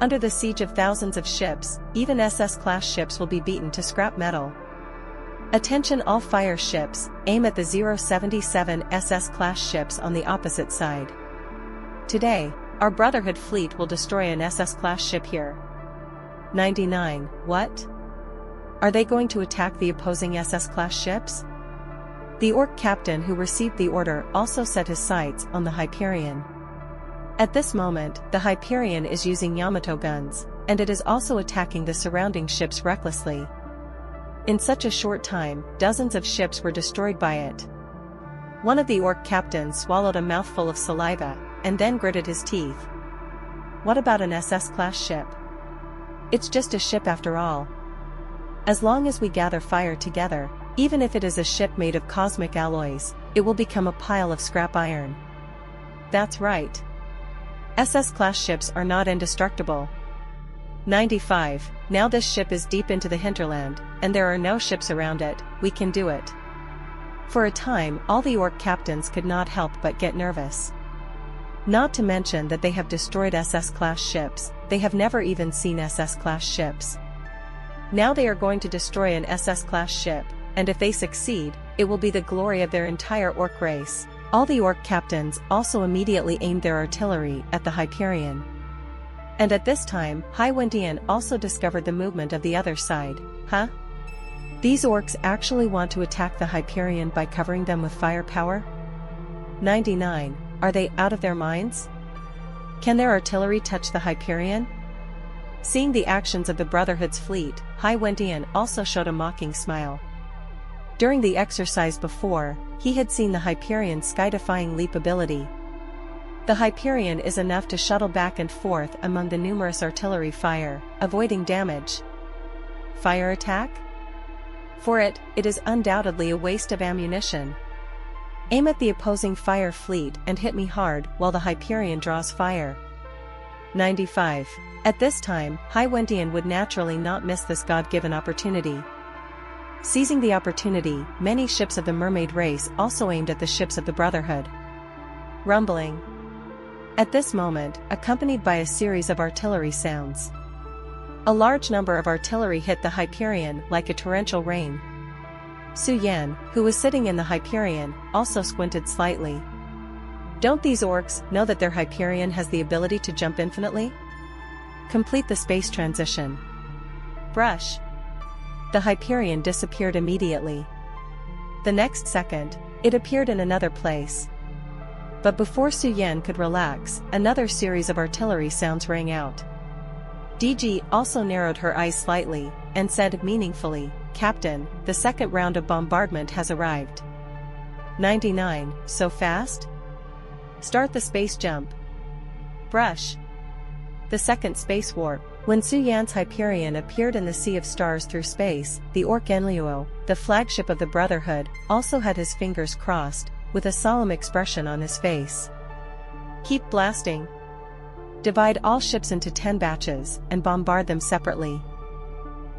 Under the siege of thousands of ships, even SS-class ships will be beaten to scrap metal. Attention all fire ships, aim at the 077 SS-class ships on the opposite side. Today, our Brotherhood fleet will destroy an SS-class ship here. 99, what? Are they going to attack the opposing SS-class ships? The orc captain who received the order also set his sights on the Hyperion. At this moment, the Hyperion is using Yamato guns, and it is also attacking the surrounding ships recklessly. In such a short time, dozens of ships were destroyed by it. One of the orc captains swallowed a mouthful of saliva, and then gritted his teeth. What about an SS-class ship? It's just a ship after all. As long as we gather fire together, even if it is a ship made of cosmic alloys, it will become a pile of scrap iron. That's right. SS-class ships are not indestructible. 95, now this ship is deep into the hinterland, and there are no ships around it, we can do it. For a time, all the orc captains could not help but get nervous. Not to mention that they have destroyed SS-class ships, they have never even seen SS-class ships. Now they are going to destroy an SS-class ship, and if they succeed, it will be the glory of their entire orc race. All the orc captains also immediately aimed their artillery at the Hyperion. And at this time, Hyperion also discovered the movement of the other side. Huh? These orcs actually want to attack the Hyperion by covering them with firepower? 99, are they out of their minds? Can their artillery touch the Hyperion? Seeing the actions of the Brotherhood's fleet, Hyperion also showed a mocking smile. During the exercise before, he had seen the Hyperion's sky-defying leap ability. The Hyperion is enough to shuttle back and forth among the numerous artillery fire, avoiding damage. Fire attack? For it is undoubtedly a waste of ammunition. Aim at the opposing fire fleet and hit me hard while the Hyperion draws fire. 95. At this time, Hyperion would naturally not miss this God-given opportunity. Seizing the opportunity, many ships of the mermaid race also aimed at the ships of the Brotherhood. Rumbling. At this moment, accompanied by a series of artillery sounds, a large number of artillery hit the Hyperion like a torrential rain. Su Yan, who was sitting in the Hyperion, also squinted slightly. Don't these orcs know that their Hyperion has the ability to jump infinitely? Complete the space transition. Brush. The Hyperion disappeared immediately. The next second, it appeared in another place. But before Su Yan could relax, another series of artillery sounds rang out. DG also narrowed her eyes slightly, and said meaningfully, "Captain, the second round of bombardment has arrived." 99, so fast? Start the space jump. Brush. The second space warp. When Su Yan's Hyperion appeared in the Sea of Stars through space, the Orc Enluo, the flagship of the Brotherhood, also had his fingers crossed, with a solemn expression on his face. Keep blasting. Divide all ships into 10 batches, and bombard them separately.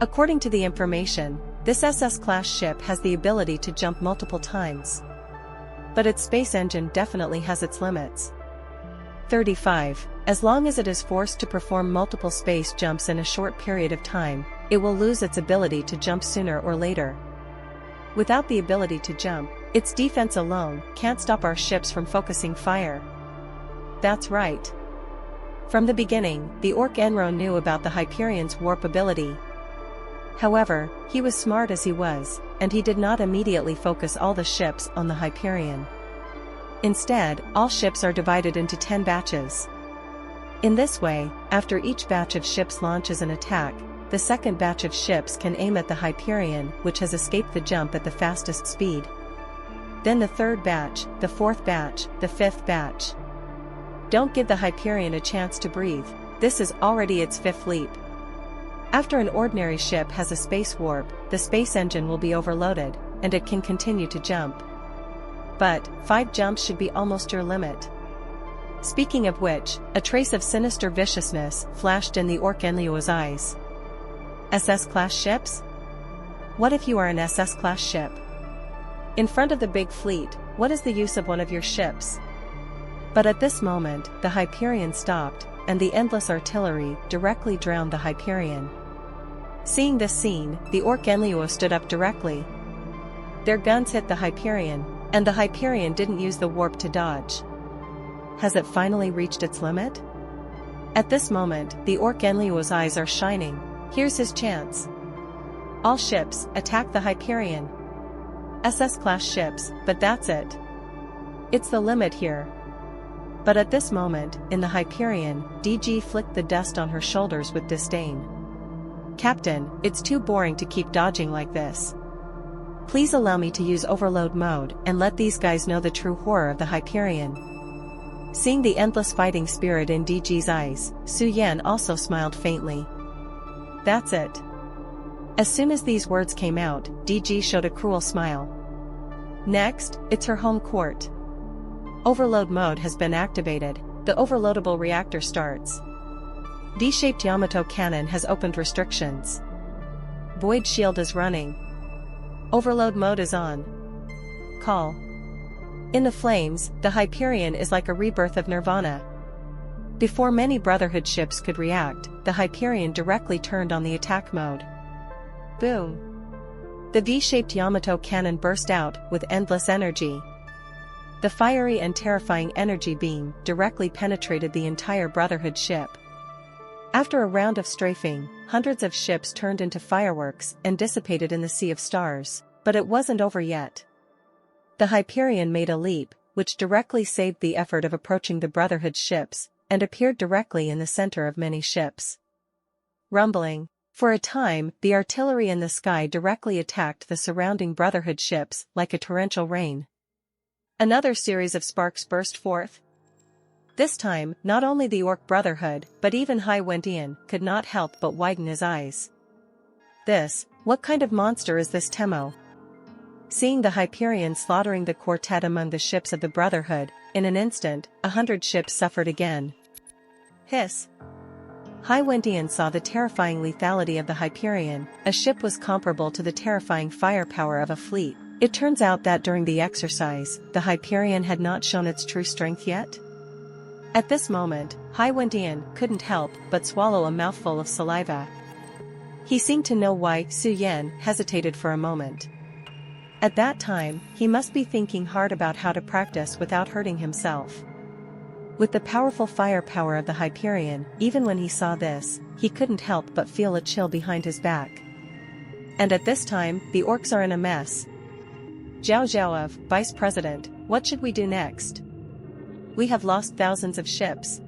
According to the information, this SS-class ship has the ability to jump multiple times. But its space engine definitely has its limits. 35. As long as it is forced to perform multiple space jumps in a short period of time, it will lose its ability to jump sooner or later. Without the ability to jump, its defense alone can't stop our ships from focusing fire. That's right. From the beginning, the Orc Enro knew about the Hyperion's warp ability. However, he was smart as he was, and he did not immediately focus all the ships on the Hyperion. Instead, all ships are divided into 10 batches. In this way, after each batch of ships launches an attack, the second batch of ships can aim at the Hyperion, which has escaped the jump at the fastest speed. Then the third batch, the fourth batch, the fifth batch. Don't give the Hyperion a chance to breathe, this is already its fifth leap. After an ordinary ship has a space warp, the space engine will be overloaded, and it can continue to jump. But 5 jumps should be almost your limit. Speaking of which, a trace of sinister viciousness flashed in the orc Enlio's eyes. SS-class ships? What if you are an SS-class ship? In front of the big fleet, what is the use of one of your ships? But at this moment, the Hyperion stopped, and the endless artillery directly drowned the Hyperion. Seeing this scene, the orc Enlio stood up directly. Their guns hit the Hyperion, and the Hyperion didn't use the warp to dodge. Has it finally reached its limit? At this moment, the orc Enlio's eyes are shining. Here's his chance. All ships, attack the Hyperion. SS-class ships, but that's it. It's the limit here. But at this moment, in the Hyperion, DG flicked the dust on her shoulders with disdain. Captain, it's too boring to keep dodging like this. Please allow me to use overload mode and let these guys know the true horror of the Hyperion. Seeing the endless fighting spirit in DG's eyes, Su Yan also smiled faintly. That's it. As soon as these words came out, DG showed a cruel smile. Next, it's her home court. Overload mode has been activated, the overloadable reactor starts. D-shaped Yamato cannon has opened restrictions. Void shield is running. Overload mode is on. Call. In the flames, the Hyperion is like a rebirth of Nirvana. Before many Brotherhood ships could react, the Hyperion directly turned on the attack mode. Boom. The V-shaped Yamato cannon burst out with endless energy. The fiery and terrifying energy beam directly penetrated the entire Brotherhood ship. After a round of strafing, hundreds of ships turned into fireworks and dissipated in the sea of stars, but it wasn't over yet. The Hyperion made a leap, which directly saved the effort of approaching the Brotherhood ships, and appeared directly in the center of many ships. Rumbling. For a time, the artillery in the sky directly attacked the surrounding Brotherhood ships like a torrential rain. Another series of sparks burst forth. This time, not only the Orc Brotherhood, but even Hyperion could not help but widen his eyes. What kind of monster is this Temo? Seeing the Hyperion slaughtering the quartet among the ships of the Brotherhood, in an instant, 100 ships suffered again. Hiss. Hyperion saw the terrifying lethality of the Hyperion. A ship was comparable to the terrifying firepower of a fleet. It turns out that during the exercise, the Hyperion had not shown its true strength yet. At this moment, Hyperion couldn't help but swallow a mouthful of saliva. He seemed to know why Su Yan hesitated for a moment. At that time, he must be thinking hard about how to practice without hurting himself. With the powerful firepower of the Hyperion, even when he saw this, he couldn't help but feel a chill behind his back. And at this time, the orcs are in a mess. Zhao Zhao of, Vice President, what should we do next? We have lost thousands of ships.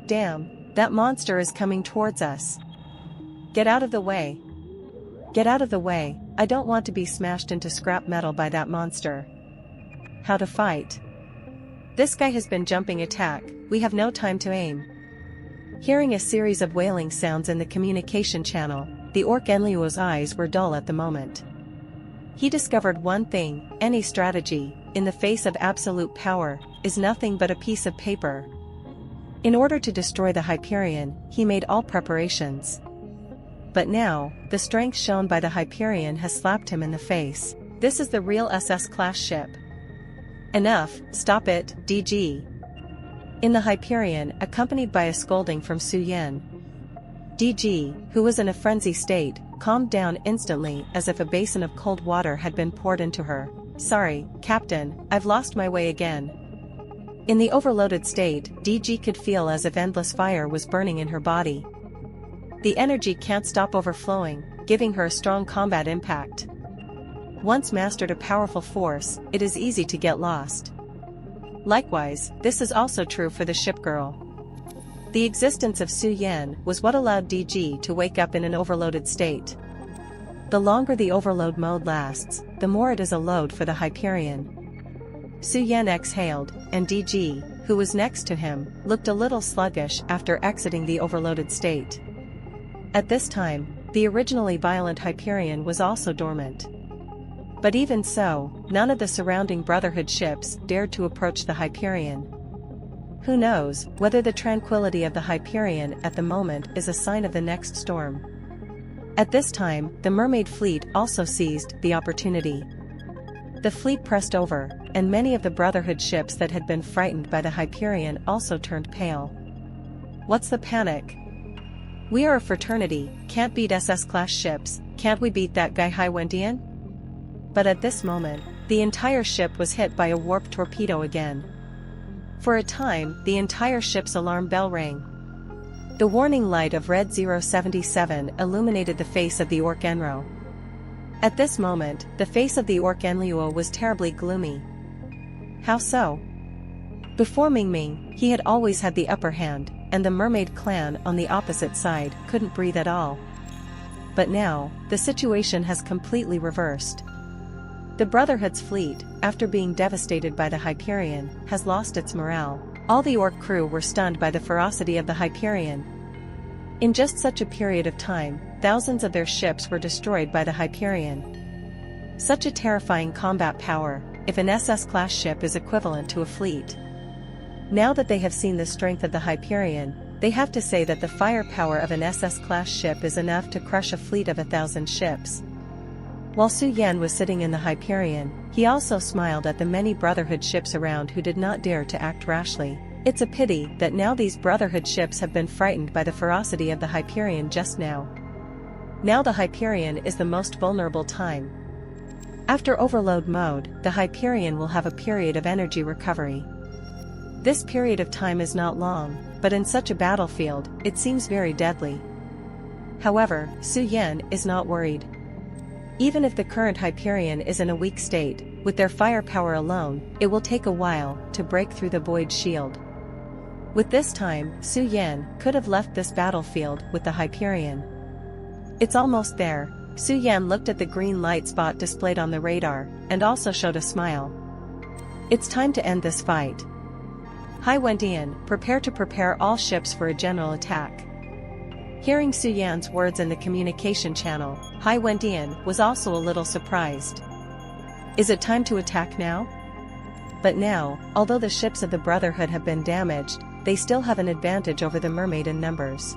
Damn, that monster is coming towards us. Get out of the way. Get out of the way, I don't want to be smashed into scrap metal by that monster. How to fight? This guy has been jumping attack, we have no time to aim. Hearing a series of wailing sounds in the communication channel, the orc Enlio's eyes were dull at the moment. He discovered one thing: any strategy, in the face of absolute power, is nothing but a piece of paper. In order to destroy the Hyperion, he made all preparations. But now, the strength shown by the Hyperion has slapped him in the face. This is the real SS-class ship. Enough, stop it, DG. In the Hyperion, accompanied by a scolding from Su Yan. DG, who was in a frenzy state, calmed down instantly as if a basin of cold water had been poured into her. Sorry, Captain, I've lost my way again. In the overloaded state, DG could feel as if endless fire was burning in her body. The energy can't stop overflowing, giving her a strong combat impact. Once mastered a powerful force, it is easy to get lost. Likewise, this is also true for the ship girl. The existence of Su Yan was what allowed DG to wake up in an overloaded state. The longer the overload mode lasts, the more it is a load for the Hyperion. Su Yan exhaled, and DG, who was next to him, looked a little sluggish after exiting the overloaded state. At this time, the originally violent Hyperion was also dormant. But even so, none of the surrounding Brotherhood ships dared to approach the Hyperion. Who knows whether the tranquility of the Hyperion at the moment is a sign of the next storm. At this time, the mermaid fleet also seized the opportunity. The fleet pressed over, and many of the Brotherhood ships that had been frightened by the Hyperion also turned pale. What's the panic? We are a fraternity, can't beat SS-class ships, can't we beat that guy Hyperion? But at this moment, the entire ship was hit by a warp torpedo again. For a time, the entire ship's alarm bell rang. The warning light of red 077 illuminated the face of the Orc Enro. At this moment, the face of the Orc Enluo was terribly gloomy. How so? Before Ming Ming, he had always had the upper hand, and the mermaid clan on the opposite side couldn't breathe at all. But now, the situation has completely reversed. The Brotherhood's fleet, after being devastated by the Hyperion, has lost its morale. All the Orc crew were stunned by the ferocity of the Hyperion. In just such a period of time, thousands of their ships were destroyed by the Hyperion. Such a terrifying combat power, if an SS-class ship is equivalent to a fleet. Now that they have seen the strength of the Hyperion, they have to say that the firepower of an SS-class ship is enough to crush a fleet of 1,000 ships. While Su Yan was sitting in the Hyperion, he also smiled at the many Brotherhood ships around who did not dare to act rashly. It's a pity that now these Brotherhood ships have been frightened by the ferocity of the Hyperion just now. Now the Hyperion is the most vulnerable time. After overload mode, the Hyperion will have a period of energy recovery. This period of time is not long, but in such a battlefield, it seems very deadly. However, Su Yan is not worried. Even if the current Hyperion is in a weak state, with their firepower alone, it will take a while to break through the void shield. With this time, Su Yan could have left this battlefield with the Hyperion. It's almost there. Su Yan looked at the green light spot displayed on the radar, and also showed a smile. It's time to end this fight. Hyperion, prepare all ships for a general attack. Hearing Su Yan's words in the communication channel, Hyperion was also a little surprised. Is it time to attack now? But now, although the ships of the Brotherhood have been damaged, they still have an advantage over the mermaid in numbers.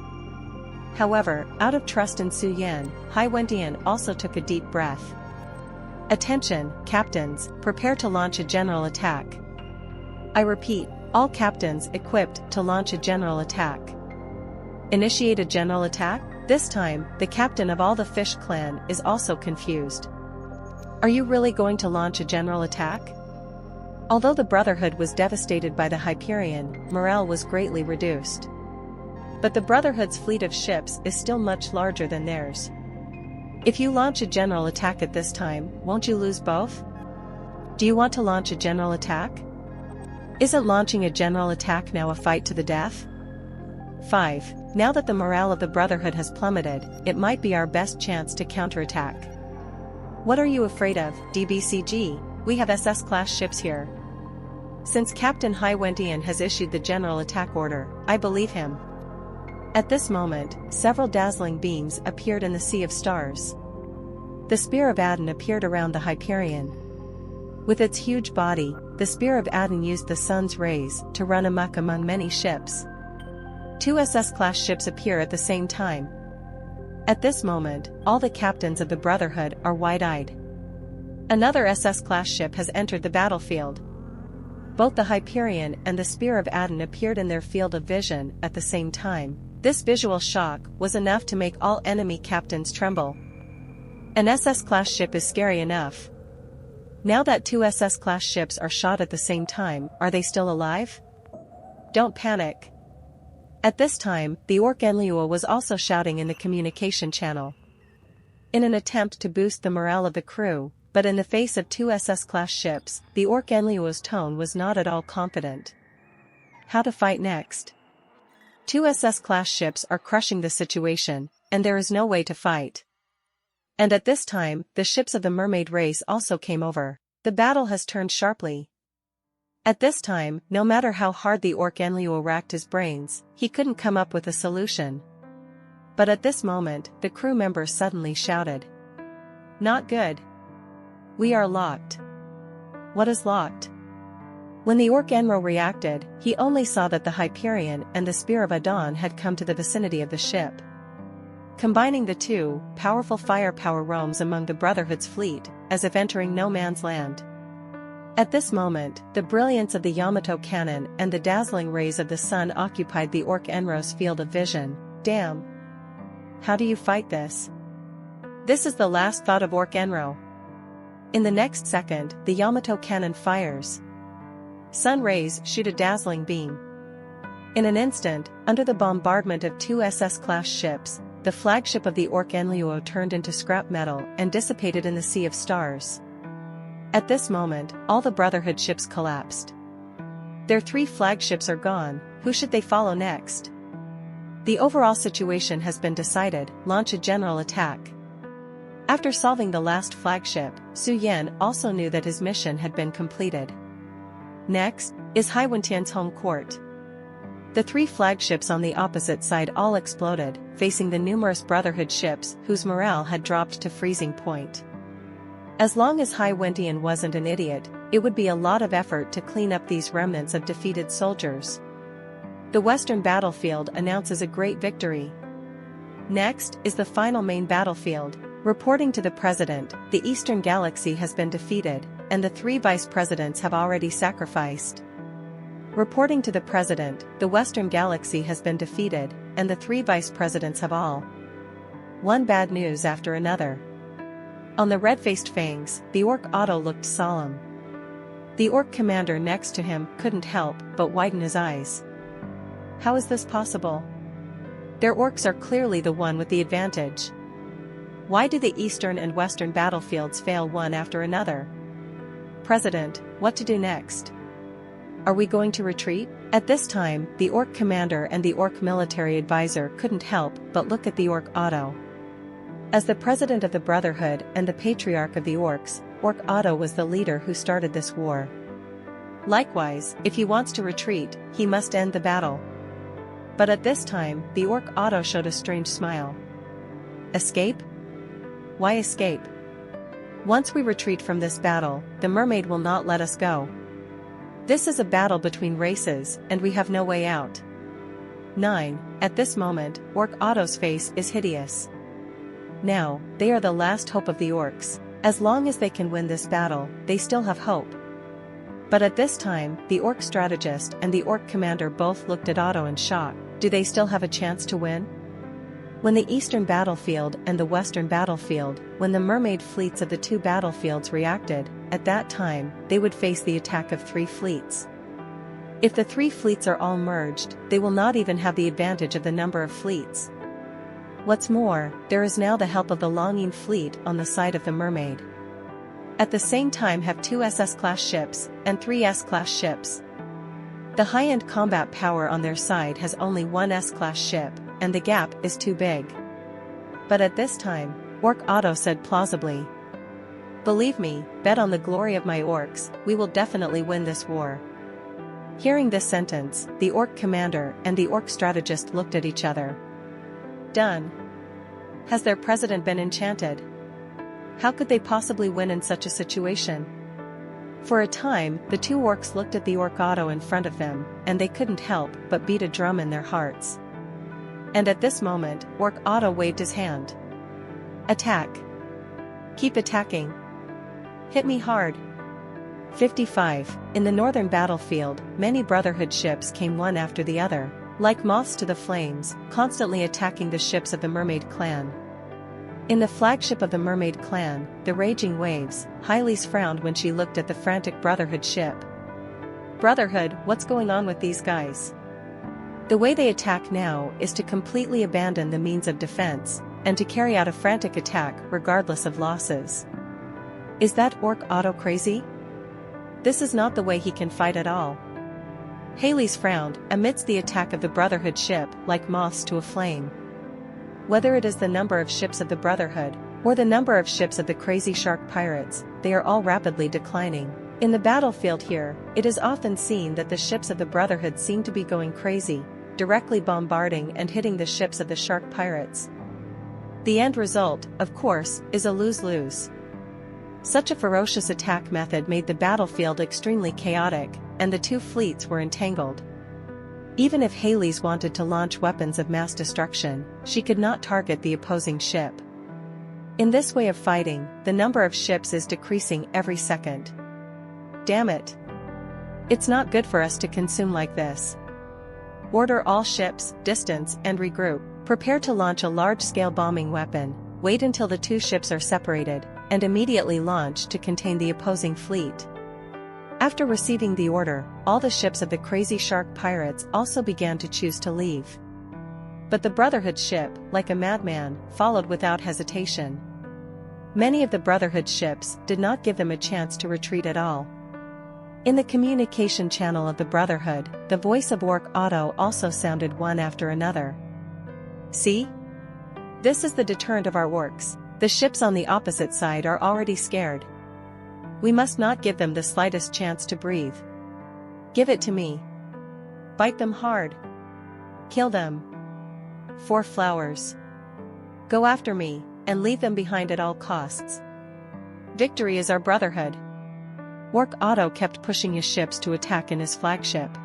However, out of trust in Su Yan, Hyperion also took a deep breath. Attention, captains, prepare to launch a general attack. I repeat, all captains equipped to launch a general attack. Initiate a general attack? This time, the captain of all the Fish clan is also confused. Are you really going to launch a general attack? Although the Brotherhood was devastated by the Hyperion, morale was greatly reduced. But the Brotherhood's fleet of ships is still much larger than theirs. If you launch a general attack at this time, won't you lose both? Do you want to launch a general attack? Isn't launching a general attack now a fight to the death? 5. Now that the morale of the Brotherhood has plummeted, it might be our best chance to counterattack. What are you afraid of, DBCG? We have SS-class ships here. Since Captain Hyperion has issued the general attack order, I believe him. At this moment, several dazzling beams appeared in the sea of stars. The Spear of Adon appeared around the Hyperion. With its huge body, the Spear of Adon used the sun's rays to run amok among many ships. 2 SS-class ships appear at the same time. At this moment, all the captains of the Brotherhood are wide-eyed. Another SS-class ship has entered the battlefield. Both the Hyperion and the Spear of Adon appeared in their field of vision at the same time. This visual shock was enough to make all enemy captains tremble. An SS-class ship is scary enough. Now that 2 SS-class ships are shot at the same time, are they still alive? Don't panic. At this time, the Orc Enluo was also shouting in the communication channel. In an attempt to boost the morale of the crew, But in the face of two SS-class ships, the Orc Enlio's tone was not at all confident. How to fight next? Two SS-class ships are crushing the situation, and there is no way to fight. And at this time, the ships of the mermaid race also came over. The battle has turned sharply. At this time, no matter how hard the Orc Enlio racked his brains, he couldn't come up with a solution. But at this moment, the crew members suddenly shouted. Not good. We are locked. What is locked? When the Orc Enro reacted, he only saw that the Hyperion and the Spear of Adon had come to the vicinity of the ship. Combining the two, powerful firepower roams among the Brotherhood's fleet, as if entering no man's land. At this moment, the brilliance of the Yamato cannon and the dazzling rays of the sun occupied the Orc Enro's field of vision. Damn! How do you fight this? This is the last thought of Orc Enro. In the next second, the Yamato cannon fires. Sun rays shoot a dazzling beam. In an instant, under the bombardment of two SS-class ships, the flagship of the Orc Enlio turned into scrap metal and dissipated in the sea of stars. At this moment, all the Brotherhood ships collapsed. Their 3 flagships are gone. Who should they follow next? The overall situation has been decided. Launch a general attack. After solving the last flagship, Su Yan also knew that his mission had been completed. Next is Haiwentian's home court. The 3 flagships on the opposite side all exploded, facing the numerous Brotherhood ships whose morale had dropped to freezing point. As long as Haiwentian wasn't an idiot, it would be a lot of effort to clean up these remnants of defeated soldiers. The Western battlefield announces a great victory. Next is the final main battlefield. Reporting to the President, the Eastern Galaxy has been defeated, and the 3 Vice Presidents have already sacrificed. Reporting to the President, the Western Galaxy has been defeated, and the 3 Vice Presidents have all. One bad news after another. On the red-faced fangs, the Orc Otto looked solemn. The Orc commander next to him couldn't help but widen his eyes. How is this possible? Their orcs are clearly the one with the advantage. Why do the eastern and western battlefields fail one after another? President, what to do next? Are we going to retreat? At this time, the Orc commander and the Orc military advisor couldn't help but look at the Orc Otto. As the president of the Brotherhood and the patriarch of the Orcs, Orc Otto was the leader who started this war. Likewise, if he wants to retreat, he must end the battle. But at this time, the Orc Otto showed a strange smile. Escape? Why escape? Once we retreat from this battle, the mermaid will not let us go. This is a battle between races, and we have no way out. 9. At this moment, Orc Otto's face is hideous. Now, they are the last hope of the orcs. As long as they can win this battle, they still have hope. But at this time, the Orc strategist and the Orc commander both looked at Otto in shock. Do they still have a chance to win? When the eastern battlefield and the western battlefield, when the mermaid fleets of the 2 battlefields reacted, at that time, they would face the attack of 3 fleets. If the 3 fleets are all merged, they will not even have the advantage of the number of fleets. What's more, there is now the help of the Longing fleet on the side of the mermaid. At the same time have 2 SS-class ships and 3 S-class ships. The high-end combat power on their side has only 1 S-class ship, and the gap is too big. But at this time, Orc Otto said plausibly, "Believe me, bet on the glory of my orcs, we will definitely win this war." Hearing this sentence, the Orc commander and the Orc strategist looked at each other. Done. Has their president been enchanted? How could they possibly win in such a situation? For a time, the 2 orcs looked at the Orc Otto in front of them, and they couldn't help but beat a drum in their hearts. And at this moment, Orc Otto waved his hand. Attack. Keep attacking. Hit me hard. 55. In the northern battlefield, many Brotherhood ships came one after the other, like moths to the flames, constantly attacking the ships of the Mermaid clan. In the flagship of the Mermaid clan, the Raging Waves, Hyles frowned when she looked at the frantic Brotherhood ship. Brotherhood, what's going on with these guys? The way they attack now is to completely abandon the means of defense, and to carry out a frantic attack regardless of losses. Is that Orc Otto crazy? This is not the way he can fight at all. Hades frowned amidst the attack of the Brotherhood ship like moths to a flame. Whether it is the number of ships of the Brotherhood, or the number of ships of the crazy shark pirates, they are all rapidly declining. In the battlefield here, it is often seen that the ships of the Brotherhood seem to be going crazy, directly bombarding and hitting the ships of the shark pirates. The end result, of course, is a lose-lose. Such a ferocious attack method made the battlefield extremely chaotic, and the two fleets were entangled. Even if Hades wanted to launch weapons of mass destruction, she could not target the opposing ship. In this way of fighting, the number of ships is decreasing every second. Damn it! It's not good for us to consume like this. Order all ships, distance, and regroup. Prepare to launch a large-scale bombing weapon, wait until the two ships are separated, and immediately launch to contain the opposing fleet. After receiving the order, all the ships of the crazy shark pirates also began to choose to leave. But the Brotherhood ship, like a madman, followed without hesitation. Many of the Brotherhood ships did not give them a chance to retreat at all. In the communication channel of the Brotherhood, the voice of Orc Otto also sounded one after another. See? This is the deterrent of our orcs. The ships on the opposite side are already scared. We must not give them the slightest chance to breathe. Give it to me. Bite them hard. Kill them. 4 flowers. Go after me, and leave them behind at all costs. Victory is our Brotherhood. Orc Otto kept pushing his ships to attack in his flagship.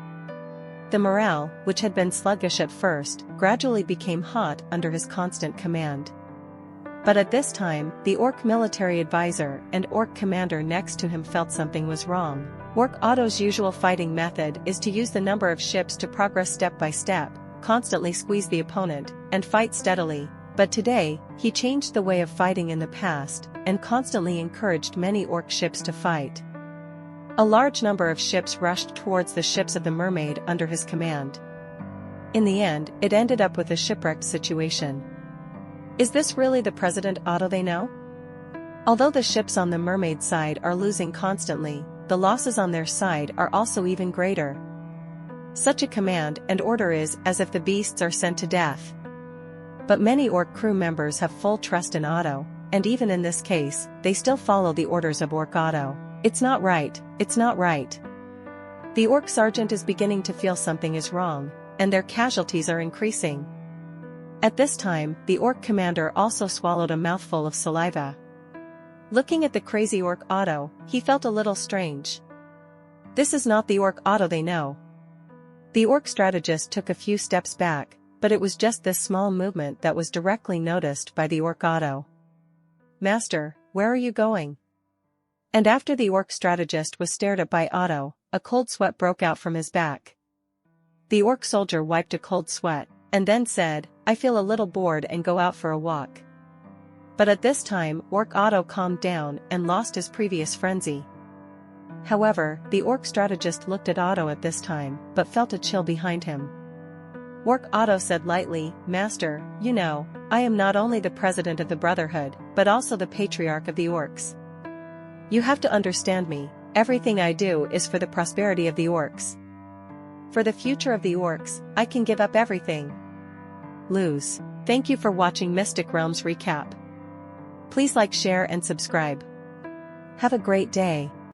The morale, which had been sluggish at first, gradually became hot under his constant command. But at this time, the Orc military advisor and Orc commander next to him felt something was wrong. Orc Otto's usual fighting method is to use the number of ships to progress step by step, constantly squeeze the opponent, and fight steadily. But today, he changed the way of fighting in the past, and constantly encouraged many Orc ships to fight. A large number of ships rushed towards the ships of the mermaid under his command. In the end, it ended up with a shipwrecked situation. Is this really the President Otto they know? Although the ships on the mermaid side are losing constantly, the losses on their side are also even greater. Such a command and order is as if the beasts are sent to death. But many Orc crew members have full trust in Otto, and even in this case, they still follow the orders of Orc Otto. It's not right, it's not right. The Orc sergeant is beginning to feel something is wrong, and their casualties are increasing. At this time, the Orc commander also swallowed a mouthful of saliva. Looking at the crazy Orc Otto, he felt a little strange. This is not the Orc Otto they know. The Orc strategist took a few steps back, but it was just this small movement that was directly noticed by the Orc Otto. Master, where are you going? And after the Orc strategist was stared at by Otto, a cold sweat broke out from his back. The Orc soldier wiped a cold sweat, and then said, I feel a little bored and go out for a walk. But at this time, Orc Otto calmed down and lost his previous frenzy. However, the Orc strategist looked at Otto at this time, but felt a chill behind him. Orc Otto said lightly, Master, you know, I am not only the president of the Brotherhood, but also the patriarch of the Orcs. You have to understand me, everything I do is for the prosperity of the Orcs. For the future of the Orcs, I can give up everything. Lose. Thank you for watching Mystic Realms Recap. Please like, share and subscribe. Have a great day.